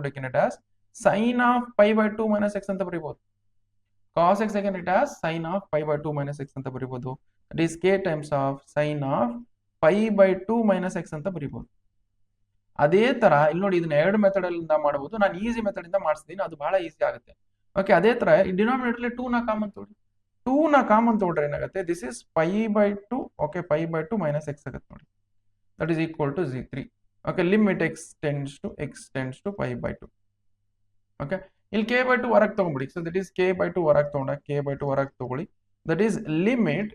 I can write as sine of pi by 2 minus x ಅಂತ ಬರೀಬಹುದು. Cos x I can write as sine of pi by 2 minus x ಅಂತ ಬರೀಬಹುದು. That is K times of sine of pi by 2 minus x ಅಂತ ಬರೀಬಹುದು. ಅದೇ ತರ ಇಲ್ಲಿ ನೋಡಿ, ಇದನ್ನ ಎರಡು ಮೆಥಡ್ ಇಂದ ಮಾಡಬಹುದು. ನಾನು ಈಸಿ ಮೆಥಡ್ ಇಂದ ಮಾಡಿಸ್ತೀನಿ, ಅದು ಬಹಳ ಈಸಿ ಆಗುತ್ತೆ. ಓಕೆ, ಅದೇ ತರ ಈ ಡಿನಾಮಿನೇಟರ್ 2 ನ ಕಾಮನ್ ತಗೊಳ್ಳಿ. 2 ನ ಕಾಮನ್ ತಗೊಂಡ್ರೆ ಏನಾಗುತ್ತೆ, this is pi by 2. Okay, pi by 2 minus x ಆಗುತ್ತೆ ನೋಡಿ, that is equal to 3. Okay, limit x tends to pi by 2. Okay, ಇಲ್ಲಿ ಕೆ ಬೈ 2 ಹೊರಗೆ ತಗೊಂಡ್ಬಿಡಿ. So that is K by 2 ಹೊರಗೆ ತಗೊಂಡ ಕೆ ಬೈ 2 ಹೊರಗೆ ತಗೊಳ್ಳಿ. That is limit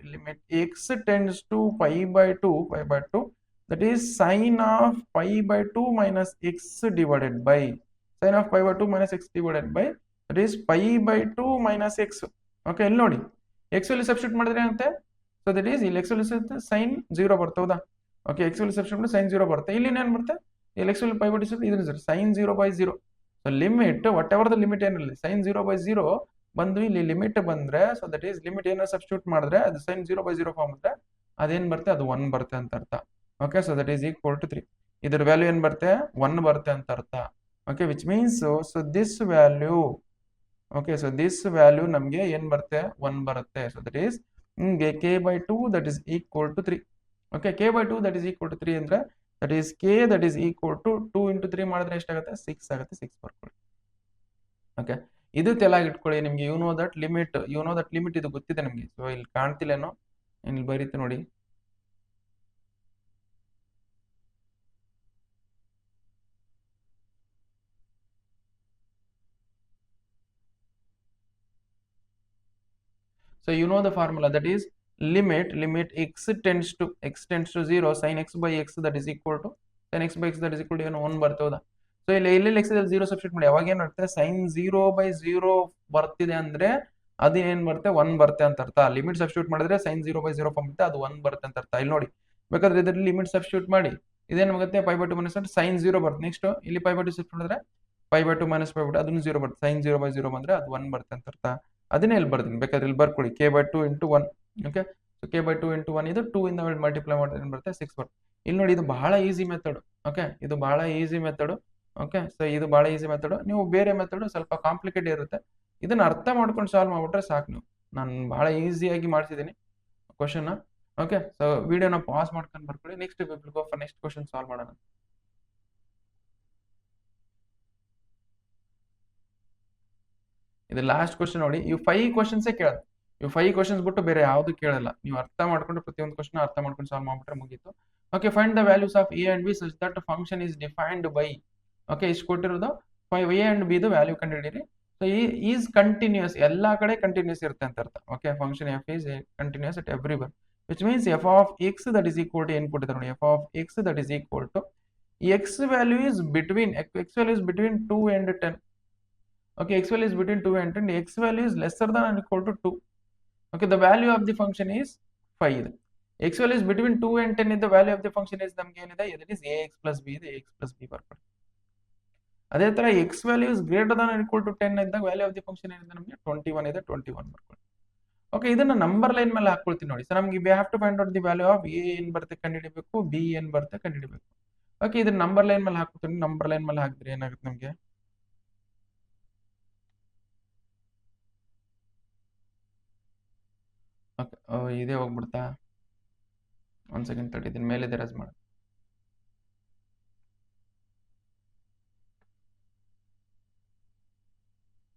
x tends to pi by 2 that is sin of pi by 2 minus x divided by sin of pi by 2 minus x divided by that is pi by 2 minus x. Okay, ಇಲ್ಲಿ ನೋಡಿ x ಅಲ್ಲಿ ಸಬ್ಸ್ಟಿಟ್ಯೂಟ್ ಮಾಡಿದ್ರೆ ಅಂತೆ. ಸೊ ದಟ್ ಈಸ್ ಇಲ್ಲಿ x ಅಲ್ಲಿ sin 0 ಬರುತ್ತೆ ಹೌದಾ? ಓಕೆ, x ಅಲ್ಲಿ ಸಬ್ಸ್ಟಿಟ್ಯೂಟ್ ಮಾಡಿದ್ರೆ sin 0 ಬರುತ್ತೆ. ಇಲ್ಲಿ ಏನು ಬರುತ್ತೆ, ಇಲ್ಲಿ x ಅಲ್ಲಿ pi by 2 ಇದನ್ನ sin 0/0. So limit whatever the limit ಏನಿರಲಿ sin 0/0 ಬಂದು ಇಲ್ಲಿ ಲಿಮಿಟ್ ಬಂದ್ರೆ, ಸೊ ದಟ್ ಈಸ್ ಲಿಮಿಟ್ ಏನಾದ್ರು ಸಬ್ಸ್ಟಿಟ್ಯೂಟ್ ಮಾಡಿದ್ರೆ ಅದು sin 0/0 ಫಾರ್ಮ್ ಇದ್ರೆ ಅದೇನ್ ಬರುತ್ತೆ, ಅದು 1 ಬರುತ್ತೆ ಅಂತ ಅರ್ಥ. Okay, so that is equal to 3. ಇದರ ವ್ಯಾಲ್ಯೂ ಏನ್ ಬರುತ್ತೆ, 1 ಬರುತ್ತೆ ಅಂತ ಅರ್ಥ. Okay, which means so this value, okay, so this value ನಮಗೆ ಏನ್ ಬರುತ್ತೆ, 1 ಬರುತ್ತೆ. So that is K by 2 that is equal to 3. Okay, k by 2 that is equal to 3 ಅಂದ್ರೆ that is k that is equal to 2 into 3 ಮಾಡಿದ್ರೆ ಎಷ್ಟಾಗುತ್ತೆ, 6 ಆಗುತ್ತೆ. 6 ಬರ್ಕೊಳ್ಳಿ. ಓಕೆ, ಇದು ತೆಲಾಗಿ ಇಟ್ಕೊಳ್ಳಿ. ನಿಮ್ಗೆ ಯು ನೋ ದಟ್ ಲಿಮಿಟ್ ಇದು ಗೊತ್ತಿದೆ ನಿಮ್ಗೆ. ಸೊ ಇಲ್ಲಿ ಕಾಣ್ತಿಲ್ಲೇನೋ, ಇಲ್ಲಿ ಬರೀತಿ ನೋಡಿ. So you know the formula, that is limit x tends to 0 sin x by x that is equal to sin x by x that is equal to ಏನು 1 ಬರುತ್ತೆ ಹೌದಾ? ಸೊ ಇಲ್ಲಿ x ದಲ್ಲಿ 0 ಸಬ್ಸ್ಟಿಟ್ಯೂಟ್ ಮಾಡಿ. ಅವಾಗ ಏನು ಬರುತ್ತೆ, sin 0/0 ಬರ್ತಿದೆ ಅಂದ್ರೆ ಅದೇನ್ ಬರುತ್ತೆ, 1 ಬರುತ್ತೆ ಅಂತ ಅರ್ಥ. ಲಿಮಿಟ್ ಸಬ್ಸ್ಟಿಟ್ಯೂಟ್ ಮಾಡಿದ್ರೆ sin 0/0 ಫಾರ್ಮ್ ಬರುತ್ತೆ, ಅದು 1 ಬರುತ್ತೆ ಅಂತ ಅರ್ಥ. ಇಲ್ಲಿ ನೋಡಿ ಬೇಕಾದ್ರೆ ಇದರಲ್ಲಿ ಲಿಮಿಟ್ ಸಬ್ಸ್ಟಿಟ್ಯೂಟ್ ಮಾಡಿ, ಇದೇನು ಆಗುತ್ತೆ pi by 2 minus sin 0 ಬರುತ್ತೆ. ನೆಕ್ಸ್ಟ್ ಇಲ್ಲಿ pi by 2 ಸಬ್ಸ್ಟಿಟ್ಯೂಟ್ ಮಾಡಿದ್ರೆ pi by 2 minus pi by 2 ಅದನ್ನು 0 ಬರುತ್ತೆ. sin 0/0 ಬಂದ್ರೆ ಅದು 1 ಬರುತ್ತೆ ಅಂತ ಅರ್ಥ. ಅದನ್ನೇ ಇಲ್ಲಿ ಬರ್ತೀನಿ, ಬೇಕಾದ್ರೆ ಇಲ್ಲಿ ಬರ್ಕೊಳ್ಳಿ K by 2 into 1. Okay, so K by 2 into 1 ಇದು 2 ಇಂದ ಮಲ್ಟಿಪ್ಲೈ ಮಾಡಿದ್ರೆ ಏನು ಬರುತ್ತೆ, 6 ಬರುತ್ತೆ. ಇಲ್ಲಿ ನೋಡಿ ಇದು ಬಹಳ ಈಸಿ ಮೆಥಡ್. ಓಕೆ, ಇದು ಬಹಳ ಈಸಿ ಮೆಥಡ್. ಓಕೆ, ಸೊ ಇದು ಬಹಳ ಈಸಿ ಮೆಥಡ್. ನೀವು ಬೇರೆ ಮೆಥಡ್ ಸ್ವಲ್ಪ ಕಾಂಪ್ಲಿಕೇಟ್ ಇರುತ್ತೆ, ಇದನ್ನ ಅರ್ಥ ಮಾಡ್ಕೊಂಡು ಸಾಲ್ವ್ ಮಾಡ್ಬಿಟ್ರೆ ಸಾಕು ನೀವು. ನಾನು ಬಹಳ ಈಸಿಯಾಗಿ ಮಾಡ್ತಿದ್ದೀನಿ ಕ್ವಶನ್. ಓಕೆ, ಸೊ ವಿಡಿಯೋನ ಪಾಸ್ ಮಾಡ್ಕೊಂಡು ಬರ್ಕೊಳ್ಳಿ. Next go for next question solve ಮಾಡೋಣ. ಇದು ಲಾಸ್ಟ್ ಕ್ವಶನ್ ನೋಡಿ. ಇವು 5 ಕ್ವಶನ್ಸೇ ಕೇಳೋದು. ಇವು 5 ಕ್ವಶನ್ಸ್ ಬಿಟ್ಟು ಬೇರೆ ಯಾವುದು ಕೇಳಲ್ಲ. ನೀವು ಅರ್ಥ ಮಾಡ್ಕೊಂಡು ಪ್ರತಿಯೊಂದು ಕ್ವಶನ್ ಅರ್ಥ ಮಾಡ್ಕೊಂಡು ಸಾಲ್ವ್ ಮಾಡ್ಬಿಟ್ರೆ ಮುಗೀತು. Okay, find the values of A and B such that function is defined by. Okay, ಇಷ್ಟು ಕೊಟ್ಟಿರೋದು ಎ ಅಂಡ್ ಬಿ ದು ವ್ಯಾಲ್ಯೂ ಕಂಡುಹಿಡಿಯಿರಿ. ಸೊ ಈಸ್ ಕಂಟಿನ್ಯೂಸ್, ಎಲ್ಲಾ ಕಡೆ ಕಂಟಿನ್ಯೂಸ್ ಇರುತ್ತೆ ಅಂತ ಅರ್ಥ. Okay, function f is continuous at everywhere, which means f of x that is equal to ಏನು ಕೊಟ್ಟಿದ್ದಾರೆ ನೋಡಿ, f of x that is equal to x value is between 2 and 10. Okay, x value is between 2 and 10. X value is lesser than or equal to 2. Okay, the value of the function is 5. X value is between 2 and 10 is the value of the function is ನಮಗೆ ಏನಿದೆ, that is ax plus b ಇದೆ, ax plus b ಬರ್ಕೊಳ್ಳಿ. ಅದೇ ತರ x value is greater than or equal to 10 ಇದ್ದಾಗ ವ್ಯಾಲ್ಯೂ ಆಫ್ ದಿ ಫಂಕ್ಷನ್ ಏನಿದೆ ನಮಗೆ 21 ಇದೆ, 21 ಬರ್ಕೊಳ್ಳಿ. ಓಕೆ, ಇದನ್ನ ನಂಬರ್ ಲೈನ್ ಮೇಲೆ ಹಾಕೊಳ್ತೀನಿ ನೋಡಿ. ಸೊ ನಮಗೆ we have to find out the value of a ಏನ್ ಬರುತ್ತೆ ಕಂಡುಹಿಡಿಬೇಕು, ಬಿ ಏನ್ ಬರುತ್ತೆ ಕಂಡುಹಿಡಿಬೇಕು. ಓಕೆ, ಇದನ್ನ ನಂಬರ್ ಲೈನ್ ಮೇಲೆ ಹಾಕ್ತೀನಿ. ನಂಬರ್ ಲೈನ್ ಮೇಲೆ ಹಾಕಿದ್ರೆ ಏನಾಗುತ್ತೆ ನಮಗೆ? ಓಕೆ, ಇದೇ ಹೋಗ್ಬಿಡ್ತಾ? ಒಂದು ಸೆಕೆಂಡ್ ತಡಿ, ಇದನ್ನ ಮೇಲೆ ರಸ್ ಮಾಡಿ.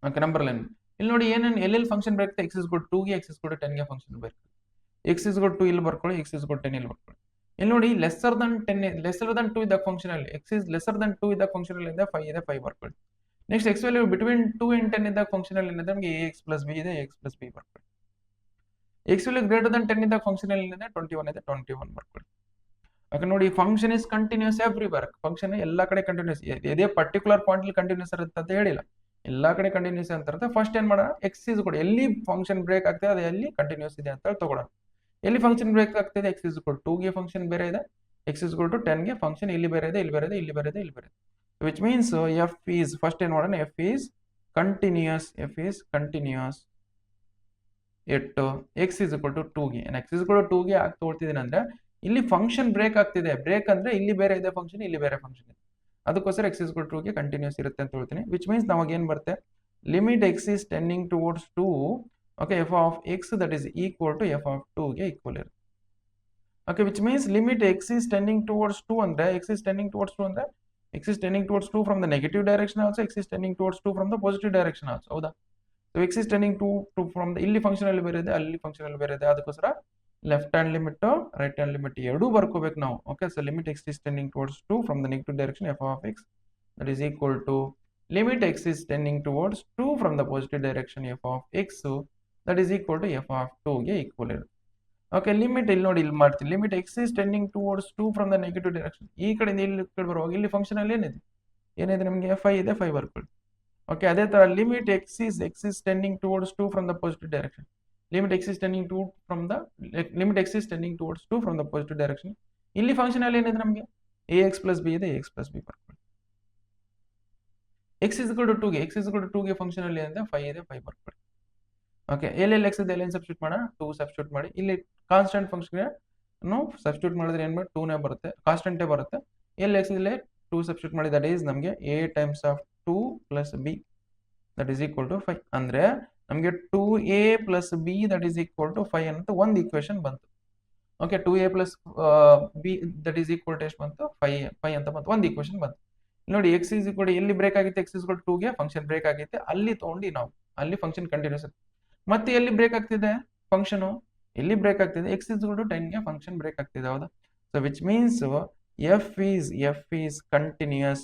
ಓಕೆ, ನಂಬರ್ ಲೈನ್ ಇಲ್ಲಿ ನೋಡಿ ಏನೇನು ಎಲ್ಲೆಲ್ಲಿ ಫಂಕ್ಷನ್ ಬರುತ್ತೆ. ಎಕ್ಸ್ ಇಸ್ ಗುಡ್ 2ಗೆ, ಎಕ್ಸ್ ಇಸ್ ಗುಡ್ 10ಗೆ ಫಂಕ್ಷನ್ ಬರುತ್ತೆ. ಎಕ್ಸ್ ಇಸ್ ಗುಡ್ 2 ಇಲ್ಲಿ ಬರ್ಕೊಳ್ಳಿ, ಎಕ್ಸ್ ಇಸ್ ಗುಡ್ 10 ಇಲ್ಲಿ ಬರ್ಕೊಳ್ಳಿ. ಇಲ್ಲಿ ನೋಡಿ ಲೆಸರ್ ದನ್ 2 ಇದ್ದಾಗ ಫಂಕ್ಷನ್ ಅಲ್ಲಿ ಎಕ್ಸ್ ಇಸ್ ಲೆಸರ್ ದನ್ 2 ಇದ್ದಾಗ ಫಂಕ್ಷನ್ ಅಲ್ಲಿ ಇದೆ 5 ಇದೆ, 5 ಬರ್ಕೊಳ್ಳಿ. Next X value between 2 and 10 ಇದ್ದಾಗ ಫಂಕ್ಷನ್ ಅಲ್ಲಿ ಇದೆ ನಮಗೆ ಎಕ್ಸ್ ಪ್ಲಸ್ ಬಿ ಇದೆ, ಎಕ್ಸ್ ಪ್ಲಸ್ ಬಿ ಬರ್ಕೊಳ್ಳಿ. ಎಕ್ಸ್ ವ್ಯಾಲ್ಯೂ ಗ್ರೇಟರ್ ದನ್ 10 ಇದ್ದಾಗ ಫಂಕ್ಷನ್ ಅಲ್ಲಿ ಇದೆ 21 ಇದೆ, 21 ಬರ್ಕೊಳ್ಳಿ. ಓಕೆ ನೋಡಿ, function is continuous everywhere. Function ಎಲ್ಲಾ ಕಡೆ ಕಂಟಿನ್ಯೂಸ್, ಇದೇ ಪರ್ಟಿಕ್ಯುಲರ್ ಪಾಯಿಂಟ್ ಅಲ್ಲಿ ಕಂಟಿನ್ಯೂಸ್ ಇರುತ್ತೆ ಅಂತ ಹೇಳಿಲ್ಲ, ಎಲ್ಲಾ ಕಡೆ ಕಂಟಿನ್ಯೂಸ್ ಅಂತ ಇರುತ್ತೆ. ಫಸ್ಟ್ ಏನ್ ಮಾಡೋಣ, ಎಕ್ಸ್ ಇಸ್ ಕೂಡ ಎಲ್ಲಿ ಫಂಕ್ಷನ್ ಬ್ರೇಕ್ ಆಗ್ತದೆ ಅದು ಎಲ್ಲಿ ಕಂಟಿನ್ಯೂಸ್ ಇದೆ ಅಂತ ತಗೊಳ್ಳೋಣ. ಎಲ್ಲಿ ಫಂಕ್ಷನ್ ಬ್ರೇಕ್ ಆಗ್ತದೆ, ಎಕ್ಸ್ ಇಸ್ ಕೂಡ 2ಗೆ ಫಂಕ್ಷನ್ ಬೇರೆ ಇದೆ, ಎಕ್ಸ್ ಇಸ್ ಕೂಡ 10ಗೆ ಫಂಕ್ಷನ್ ಇಲ್ಲಿ ಬೇರೆ ಇದೆ, ಇಲ್ಲಿ ಬೇರೆ ಇದೆ, ಇಲ್ಲಿ ಬೇರೆ ಇದೆ, ಇಲ್ಲಿ ಬೇರೆ ಇದೆ. Which means f is first ಏನ್ ಮಾಡೋಣ, f is continuous at x is equal to 2ಗೆ. ಎಕ್ಸ್ ಇಸ್ ಕೂಡ 2ಗೆ ಆಗಿ ತಗೊಳ್ತಿದ್ದೀನಿ ಅಂದ್ರೆ ಇಲ್ಲಿ ಫಂಕ್ಷನ್ ಬ್ರೇಕ್ ಆಗ್ತಿದೆ. ಬ್ರೇಕ್ ಅಂದ್ರೆ ಇಲ್ಲಿ ಬೇರೆ ಇದೆ ಫಂಕ್ಷನ್, ಇಲ್ಲಿ ಬೇರೆ ಫಂಕ್ಷನ್ ಇದೆ, ಅದಕ್ಕೋಸ್ಕರ ಎಕ್ಸ್ ಇಸ್ ಕೂಡ 2ಗೆ ಕಂಟಿನ್ಯೂಸ್ ಇರುತ್ತೆ ಅಂತ ಹೇಳ್ತೀನಿ. ವಿಚ್ ಮೀನ್ಸ್ ನಮಗೆ ಏನ್ ಬರುತ್ತೆ, limit x is tending towards 2, okay, f of x that is equal to f of 2ಗೆ ಈಕ್ವಲ್ ಇರುತ್ತೆ. Okay, which means limit x is tending towards 2 ಅಂದ್ರೆ ಎಕ್ಸ್ ಇಸ್ ಟೆಂಡಿಂಗ್ ಟುವರ್ಡ್ಸ್ 2 ಅಂದ್ರೆ x is tending towards 2 from the negative direction also, x is tending towards 2 from the positive direction also. ಹೌದಾ? So x is tending to from the ಇಲ್ಲಿ ಫಂಕ್ಷನ್ ಅಲ್ಲಿ ಬೇರೆ ಇದೆ, ಅಲ್ಲಿ ಫಂಕ್ಷನ್ ಅಲ್ಲಿ ಬೇರೆ ಇದೆ, ಅದಕ್ಕೋಸ್ಕರ left hand limit right hand limit ಎರಡೂ ಬರ್ಕೋಬೇಕು ನಾವು. Okay, so limit x is tending towards 2 from the negative direction f of x that is equal to limit x is tending towards 2 from the positive direction f of x that is equal to f of 2ಗೆ ಈಕ್ವಲ್ ಇರುತ್ತೆ. ಓಕೆ, ಲಿಮಿಟ್ ಇಲ್ಲಿ ನೋಡಿ, ಇಲ್ಲಿ ಮಾಡ್ತೀನಿ. Limit x is tending towards 2 from the negative direction, ಈ ಕಡೆಯಿಂದ ಇಲ್ಲಿ ಕಡೆ ಬರುವಾಗ ಇಲ್ಲಿ ಫಂಕ್ಷನ್ ಅಲ್ಲಿ ಏನಿದೆ ನಮಗೆ 5 ಇದೆ, 5 ಬರ್ಕೊಳ್ಳಿ. ಓಕೆ, ಅದೇ ತರ limit x is tending towards 2 from the positive direction, limit x is tending towards 2 from the positive direction, ಇಲ್ಲಿ ಫಂಕ್ಷನ್ ಅಲ್ಲಿ ಏನಿದೆ ನಮಗೆ ax ಪ್ಲಸ್ ಬಿ ಇದೆ, ax ಪ್ಲಸ್ ಬಿ ಬರ್ಕೊಳ್ಳಿ. ಎಕ್ಸ್ ಇಸ್ ಇಕ್ವಲ್ ಟು 2ಗೆ ಫಂಕ್ಷನ್ ಅಲ್ಲಿ ಏನಿದೆ 5 ಇದೆ, 5 ಬರ್ಕೊಳ್ಳಿ. ಓಕೆ, ಎಲ್ಲೆಲ್ಲಿ ಎಕ್ಸ್ ಇದೆ ಎಲ್ಲೇನು ಸಬ್ಸ್ಟಿಟ್ಯೂಟ್ ಮಾಡೋಣ, 2 ಸಬ್ಸ್ಟಿಟ್ಯೂಟ್ ಮಾಡಿ. ಇಲ್ಲಿ ಕಾನ್ಸ್ಟೆಂಟ್ ಫಂಕ್ಷನ್ಗೆ ನಾವು ಸಬ್ಸ್ಟಿಟ್ಯೂಟ್ ಮಾಡಿದ್ರೆ ಏನು ಮಾಡಿ 2ನೇ ಬರುತ್ತೆ, ಕಾನ್ಸ್ಟೆಂಟೇ ಬರುತ್ತೆ. ಎಲ್ಲಿ ಎಕ್ಸ್ ಇಲ್ಲೇ 2 ಸಬ್ಸ್ಟಿಟ್ಯೂಟ್ ಮಾಡಿ, ದಟ್ ಈಸ್ ನಮಗೆ a times of 2 plus B that is equal to 5 ಅಂದ್ರೆ ನಮಗೆ 2a plus B that is equal to 5 ಅಂತ ಒಂದು ಈಕ್ವೇಶನ್ ಬಂತು. Okay, 2a plus B that is equal to ಎಷ್ಟು ಬಂತು, 5 ಅಂತ ಬಂತು, ಒಂದು ಈಕ್ವೇಶನ್ ಬಂತು. ನೋಡಿ ಎಕ್ಸ್ ಇಸ್ ಈಕ್ವಲ್ ಎಲ್ಲಿ ಬ್ರೇಕ್ ಆಗಿತ್ತು, ಎಕ್ಸ್ ಇಸ್ ಈಕ್ವಲ್ 2ಗೆ ಫಂಕ್ಷನ್ ಬ್ರೇಕ್ ಆಗಿತ್ತು, ಅಲ್ಲಿ ತಗೊಂಡು ನಾವು ಅಲ್ಲಿ ಫಂಕ್ಷನ್ ಕಂಟಿನ್ಯೂಸ್. ಮತ್ತೆ ಎಲ್ಲಿ ಬ್ರೇಕ್ ಆಗ್ತಿದೆ ಫಂಕ್ಷನ್, ಎಲ್ಲಿ ಬ್ರೇಕ್ ಆಗ್ತಿದೆ, ಎಕ್ಸ್ ಇಸ್ ಈಕ್ವಲ್ ಟು 10ಗೆ ಫಂಕ್ಷನ್ ಬ್ರೇಕ್ ಆಗ್ತಿದೆ. ಹೌದಾ? So which means f is continuous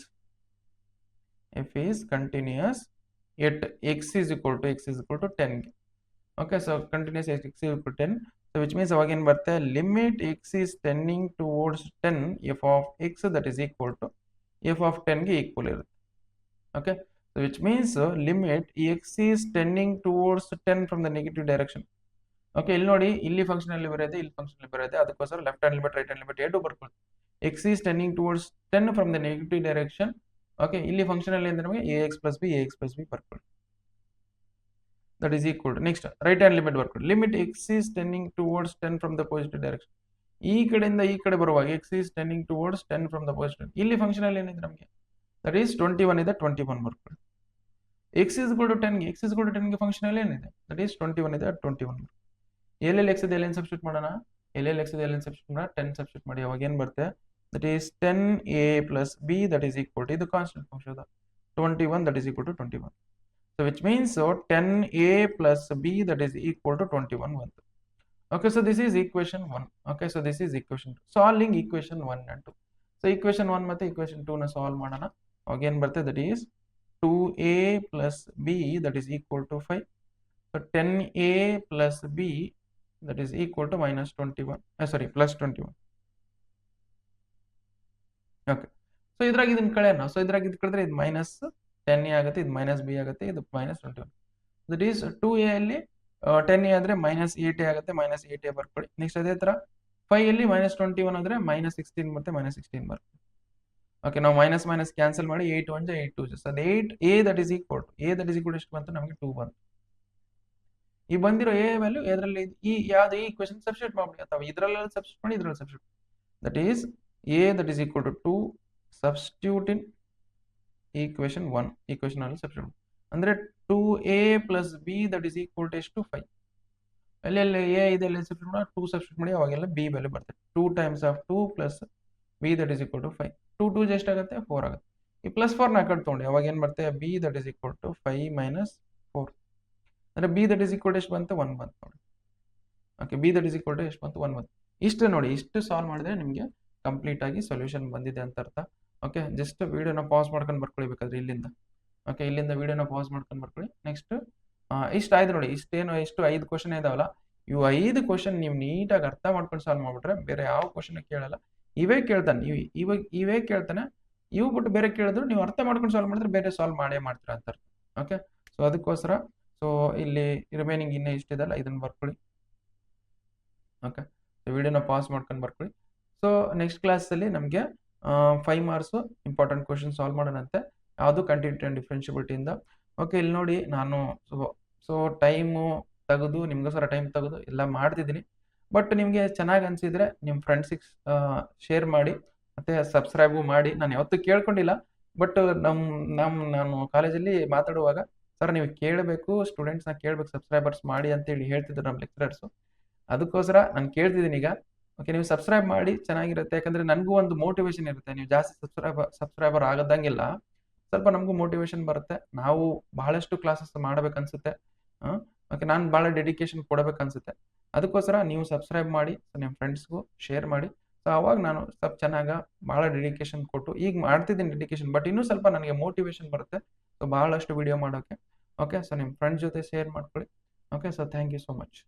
at x is equal to 10ಗೆ. Okay, so continuous x is equal to 10. So which means ಅವಾಗ ಏನು ಬರುತ್ತೆ, limit x is tending towards 10 f of x that is equal to f of 10ಗೆ ಈಕ್ವಲ್ ಇರುತ್ತೆ. Okay, so which means limit x is tending towards 10 from the negative direction. Okay, ಇಲ್ಲಿ ನೋಡಿ ಇಲ್ಲಿ ಫಂಕ್ಷನ್ ಅಲ್ಲಿ ಬರುತ್ತೆ, ಇಲ್ಲಿ ಫಂಕ್ಷನ್ ಅಲ್ಲಿ ಬರುತ್ತೆ, ಅದಕ್ಕೋಸ್ಕರ left hand limit right hand limit ಎರಡು ಬರ್ಕೊಳ್ಳಿ. x is tending towards 10 from the negative direction. Okay, ಇಲ್ಲಿ ಫಂಕ್ಷನ್ ಅಲ್ಲಿ ಅಂದ್ರೆ ನಮಗೆ ax plus b ಬರ್ಕೊಳ್ಳಿ, that is equal to next right hand limit ಬರ್ಕೊಳ್ಳಿ. Limit x is tending towards 10 from the positive direction, ಈ ಕಡೆಯಿಂದ ಈ ಕಡೆ ಬರುವಾಗ x is tending towards 10 from the positive, ಇಲ್ಲಿ ಫಂಕ್ಷನ್ ಅಲ್ಲಿ ಏನಿದೆ ನಮಗೆ ದಟ್ ಈಸ್ 21 ಇದೆ, 21 ಬರ್ಕೊಳ್ಳಿ. x is equal to 10ಗೆ ಫಂಕ್ಷನ್ ಅಲ್ಲಿ ಏನಿದೆ ದಟ್ ಈಸ್ 21 ಇದೆ, 21. ಎಲ್ಲೆಲ್ಲಿ ಎಕ್ಸ್ ಇದೆ ಎಲ್ಲೇನು ಸಬ್ಸ್ಟಿಟ್ಯೂಟ್ ಮಾಡೋಣ, 10 ಸಬ್ಸ್ಟಿಟ್ಯೂಟ್ ಮಾಡಿ, ಅವಾಗ ಏನು ಬರುತ್ತೆ that is 10a plus B that is equal to ಇದು constant function 21 that is equal to 21. So which means 10a plus B that is equal to 21 ಬಂತು. Okay, so this is equation 1. Okay, so this is equation 2. Solving equation 1 and 2. So equation 1 ಮತ್ತೆ ಈಕ್ವೇಶನ್ 2 ನ ಸಾಲ್ವ್ ಮಾಡೋಣ. ಅವಾಗ ಏನು ಬರುತ್ತೆ that is 2a plus b that is equal to 5. So 10a plus b that is equal to minus 21. Plus 21. Okay. So ಇದ್ರಾಗ ಇದನ್ನ ಕಳೆಯೋಣ. ಸೊ ಇದ್ರಾಗ ಇದು ಕಳೆದ್ರೆ ಇದು minus 10a ಆಗುತ್ತೆ, ಇದು minus b ಆಗುತ್ತೆ, ಇದು minus 21. That is 2a ಅಲ್ಲಿ 10a ಆದ್ರೆ minus 8a ಆಗುತ್ತೆ, minus 8a ಬರ್ಕೊಳ್ಳಿ. ನೆಕ್ಸ್ಟ್ ಅದೇ ತರ 5 ಅಲ್ಲಿ minus 21 ಆದ್ರೆ minus 16 ಮತ್ತೆ minus 16 ಬರ್ಕೊಳ್ಳಿ. ಓಕೆ, ನಾವು ಮೈನಸ್ ಕ್ಯಾನ್ಸಲ್ ಮಾಡಿ 8 1 8 2 ಅದು 8a that is equal to ಎಷ್ಟು ಬಂತು ನಮಗೆ 2 ಬಂತು. ಈ ಬಂದಿರೋ a ವ್ಯಾಲ್ಯೂ ಇದರಲ್ಲಿ ಈ ಯಾವುದು ಈ ಈಕ್ವೇಶನ್ ಸಬ್ಸ್ಟಿಟ್ಯೂಟ್ ಮಾಡಿ, ಅಥವಾ ಇದರಲ್ಲಿ ಸಬ್ಸ್ಟಿಟ್ಯೂಟ್ ಮಾಡಿ, ಇದರಲ್ಲಿ substitute that is a that is equal to 2 substitute in equation 1 equation ಅಲ್ಲಿ ಸಬ್ಸ್ಟಿಟ್ಯೂಟ್ ಅಂದರೆ 2a plus B that is equal to ಎಷ್ಟು 5 ಎಲ್ಲೆಲ್ಲಿ ಎ ಇದೆ ಎಲ್ಲ ಸಬ್ಸ್ಟಿಟ್ಯೂಟ್ ಮಾಡಿ 2 ಸಬ್ಸ್ಟಿಟ್ಯೂಟ್ ಮಾಡಿ ಅವಾಗೆಲ್ಲ ಬಿ ಬೆಲೆ ಬರ್ತದೆ 2 times of 2 plus B that is equal to 5 2 2 ಎಷ್ಟಾಗುತ್ತೆ 4 ಆಗುತ್ತೆ ಈ ಪ್ಲಸ್ 4 ನ ಕಟ್ ತೊಗೊಂಡು ಅವಾಗ ಏನು ಬರುತ್ತೆ b that is equal to 5 minus 4 ಅಂದರೆ b that is equal to ಎಷ್ಟು ಬಂತು 1 ಬಂತು ನೋಡಿ okay b that is equal to ಎಷ್ಟು ಬಂತು 1 ಬಂತು ಇಷ್ಟು ನೋಡಿ ಇಷ್ಟು ಸಾಲ್ವ್ ಮಾಡಿದ್ರೆ ನಿಮಗೆ ಕಂಪ್ಲೀಟ್ ಆಗಿ ಸೊಲ್ಯೂಷನ್ ಬಂದಿದೆ ಅಂತ ಅರ್ಥ ಓಕೆ ಜಸ್ಟ್ ವಿಡಿಯೋನ ಪಾಸ್ ಮಾಡ್ಕೊಂಡು ಬರ್ಕೊಳ್ಳಿ ಬೇಕಾದ್ರೆ ಇಲ್ಲಿಂದ ಓಕೆ ಇಲ್ಲಿಂದ ವಿಡಿಯೋನ ಪಾಸ್ ಮಾಡ್ಕೊಂಡು ಬರ್ಕೊಳ್ಳಿ ನೆಕ್ಸ್ಟ್ ಇಷ್ಟು ಆಯ್ತು ನೋಡಿ ಇಷ್ಟೇನು ಎಷ್ಟು 5 ಕ್ವಶನ್ ಇದಾವಲ್ಲ ಇವು 5 ಕ್ವಶನ್ ನೀವು ನೀಟಾಗಿ ಅರ್ಥ ಮಾಡ್ಕೊಂಡು ಸಾಲ್ವ್ ಮಾಡ್ಬಿಟ್ರೆ ಬೇರೆ ಯಾವ ಕ್ವಶನ್ ಕೇಳಲ್ಲ ಇವೇ ಕೇಳ್ತಾನೆ ನೀವು ಇವೇ ಕೇಳ್ತಾನೆ ಇವು ಬಿಟ್ಟು ಬೇರೆ ಕೇಳಿದ್ರು ನೀವು ಅರ್ಥ ಮಾಡ್ಕೊಂಡು ಸಾಲ್ವ್ ಮಾಡಿದ್ರೆ ಬೇರೆ ಸಾಲ್ವ್ ಮಾಡೇ ಮಾಡ್ತೀರಾ ಅಂತ ಓಕೆ ಸೊ ಅದಕ್ಕೋಸ್ಕರ ಸೊ ಇಲ್ಲಿ ರಿಮೈನಿಂಗ್ ಇನ್ನೂ ಇಷ್ಟಿದಲ್ಲ ಇದನ್ನು ಬರ್ಕೊಳ್ಳಿ ಓಕೆ ಸೊ ವಿಡಿಯೋನ ಪಾಸ್ ಮಾಡ್ಕೊಂಡು ಬರ್ಕೊಳ್ಳಿ ಸೊ ನೆಕ್ಸ್ಟ್ ಕ್ಲಾಸಲ್ಲಿ ನಮಗೆ 5 ಮಾರ್ಕ್ಸು ಇಂಪಾರ್ಟೆಂಟ್ ಕ್ವಶನ್ ಸಾಲ್ವ್ ಮಾಡೋಣಂತೆ ಯಾವುದು ಕಂಟಿನ್ಯೂಟಿ ಆ್ಯಂಡ್ ಡಿಫ್ರೆನ್ಷಿಯಬಿಲಿಟಿಯಿಂದ ಓಕೆ ಇಲ್ಲಿ ನೋಡಿ ನಾನು ಸೊ ಟೈಮು ತೆಗೆದು ನಿಮಗೋಸ್ಕರ ಟೈಮ್ ತೆಗೆದು ಎಲ್ಲ ಮಾಡ್ತಿದ್ದೀನಿ ಬಟ್ ನಿಮಗೆ ಚೆನ್ನಾಗಿ ಅನಿಸಿದರೆ ನಿಮ್ಮ ಫ್ರೆಂಡ್ಸಿಗೆ ಶೇರ್ ಮಾಡಿ ಮತ್ತು ಸಬ್ಸ್ಕ್ರೈಬು ಮಾಡಿ ನಾನು ಯಾವತ್ತೂ ಕೇಳ್ಕೊಂಡಿಲ್ಲ ಬಟ್ ನಾನು ಕಾಲೇಜಲ್ಲಿ ಮಾತಾಡುವಾಗ ಸರ್ ನೀವು ಕೇಳಬೇಕು ಸ್ಟೂಡೆಂಟ್ಸ್ನ ಕೇಳಬೇಕು ಸಬ್ಸ್ಕ್ರೈಬರ್ಸ್ ಮಾಡಿ ಅಂತೇಳಿ ಹೇಳ್ತಿದ್ರು ನಮ್ಮ ಲೆಕ್ಚರರ್ಸು ಅದಕ್ಕೋಸ್ಕರ ನಾನು ಕೇಳ್ತಿದ್ದೀನಿ ಈಗ ಓಕೆ ನೀವು ಸಬ್ಸ್ಕ್ರೈಬ್ ಮಾಡಿ ಚೆನ್ನಾಗಿರುತ್ತೆ ಯಾಕಂದರೆ ನನಗೂ ಒಂದು ಮೋಟಿವೇಶನ್ ಇರುತ್ತೆ ನೀವು ಜಾಸ್ತಿ ಸಬ್ಸ್ಕ್ರೈಬರ್ ಆಗೋದಂಗಿಲ್ಲ ಸ್ವಲ್ಪ ನಮಗೂ ಮೋಟಿವೇಶನ್ ಬರುತ್ತೆ ನಾವು ಬಹಳಷ್ಟು ಕ್ಲಾಸಸ್ ಮಾಡಬೇಕನ್ಸುತ್ತೆ ಓಕೆ ನಾನು ಭಾಳ ಡೆಡಿಕೇಶನ್ ಕೊಡಬೇಕನ್ಸುತ್ತೆ ಅದಕ್ಕೋಸ್ಕರ ನೀವು ಸಬ್ಸ್ಕ್ರೈಬ್ ಮಾಡಿ ನಿಮ್ಮ ಫ್ರೆಂಡ್ಸ್ಗೂ ಶೇರ್ ಮಾಡಿ ಸೊ ಅವಾಗ ನಾನು ಸ್ವಲ್ಪ ಚೆನ್ನಾಗಿ ಭಾಳ ಡೆಡಿಕೇಶನ್ ಕೊಟ್ಟು ಈಗ ಮಾಡ್ತಿದ್ದೀನಿ ಡೆಡಿಕೇಶನ್ ಬಟ್ ಇನ್ನೂ ಸ್ವಲ್ಪ ನನಗೆ ಮೋಟಿವೇಶನ್ ಬರುತ್ತೆ ಸೊ ಭಾಳಷ್ಟು ವಿಡಿಯೋ ಮಾಡೋಕ್ಕೆ ಓಕೆ ಸೊ ನಿಮ್ಮ ಫ್ರೆಂಡ್ಸ್ ಜೊತೆ ಶೇರ್ ಮಾಡ್ಕೊಳ್ಳಿ okay so thank you so much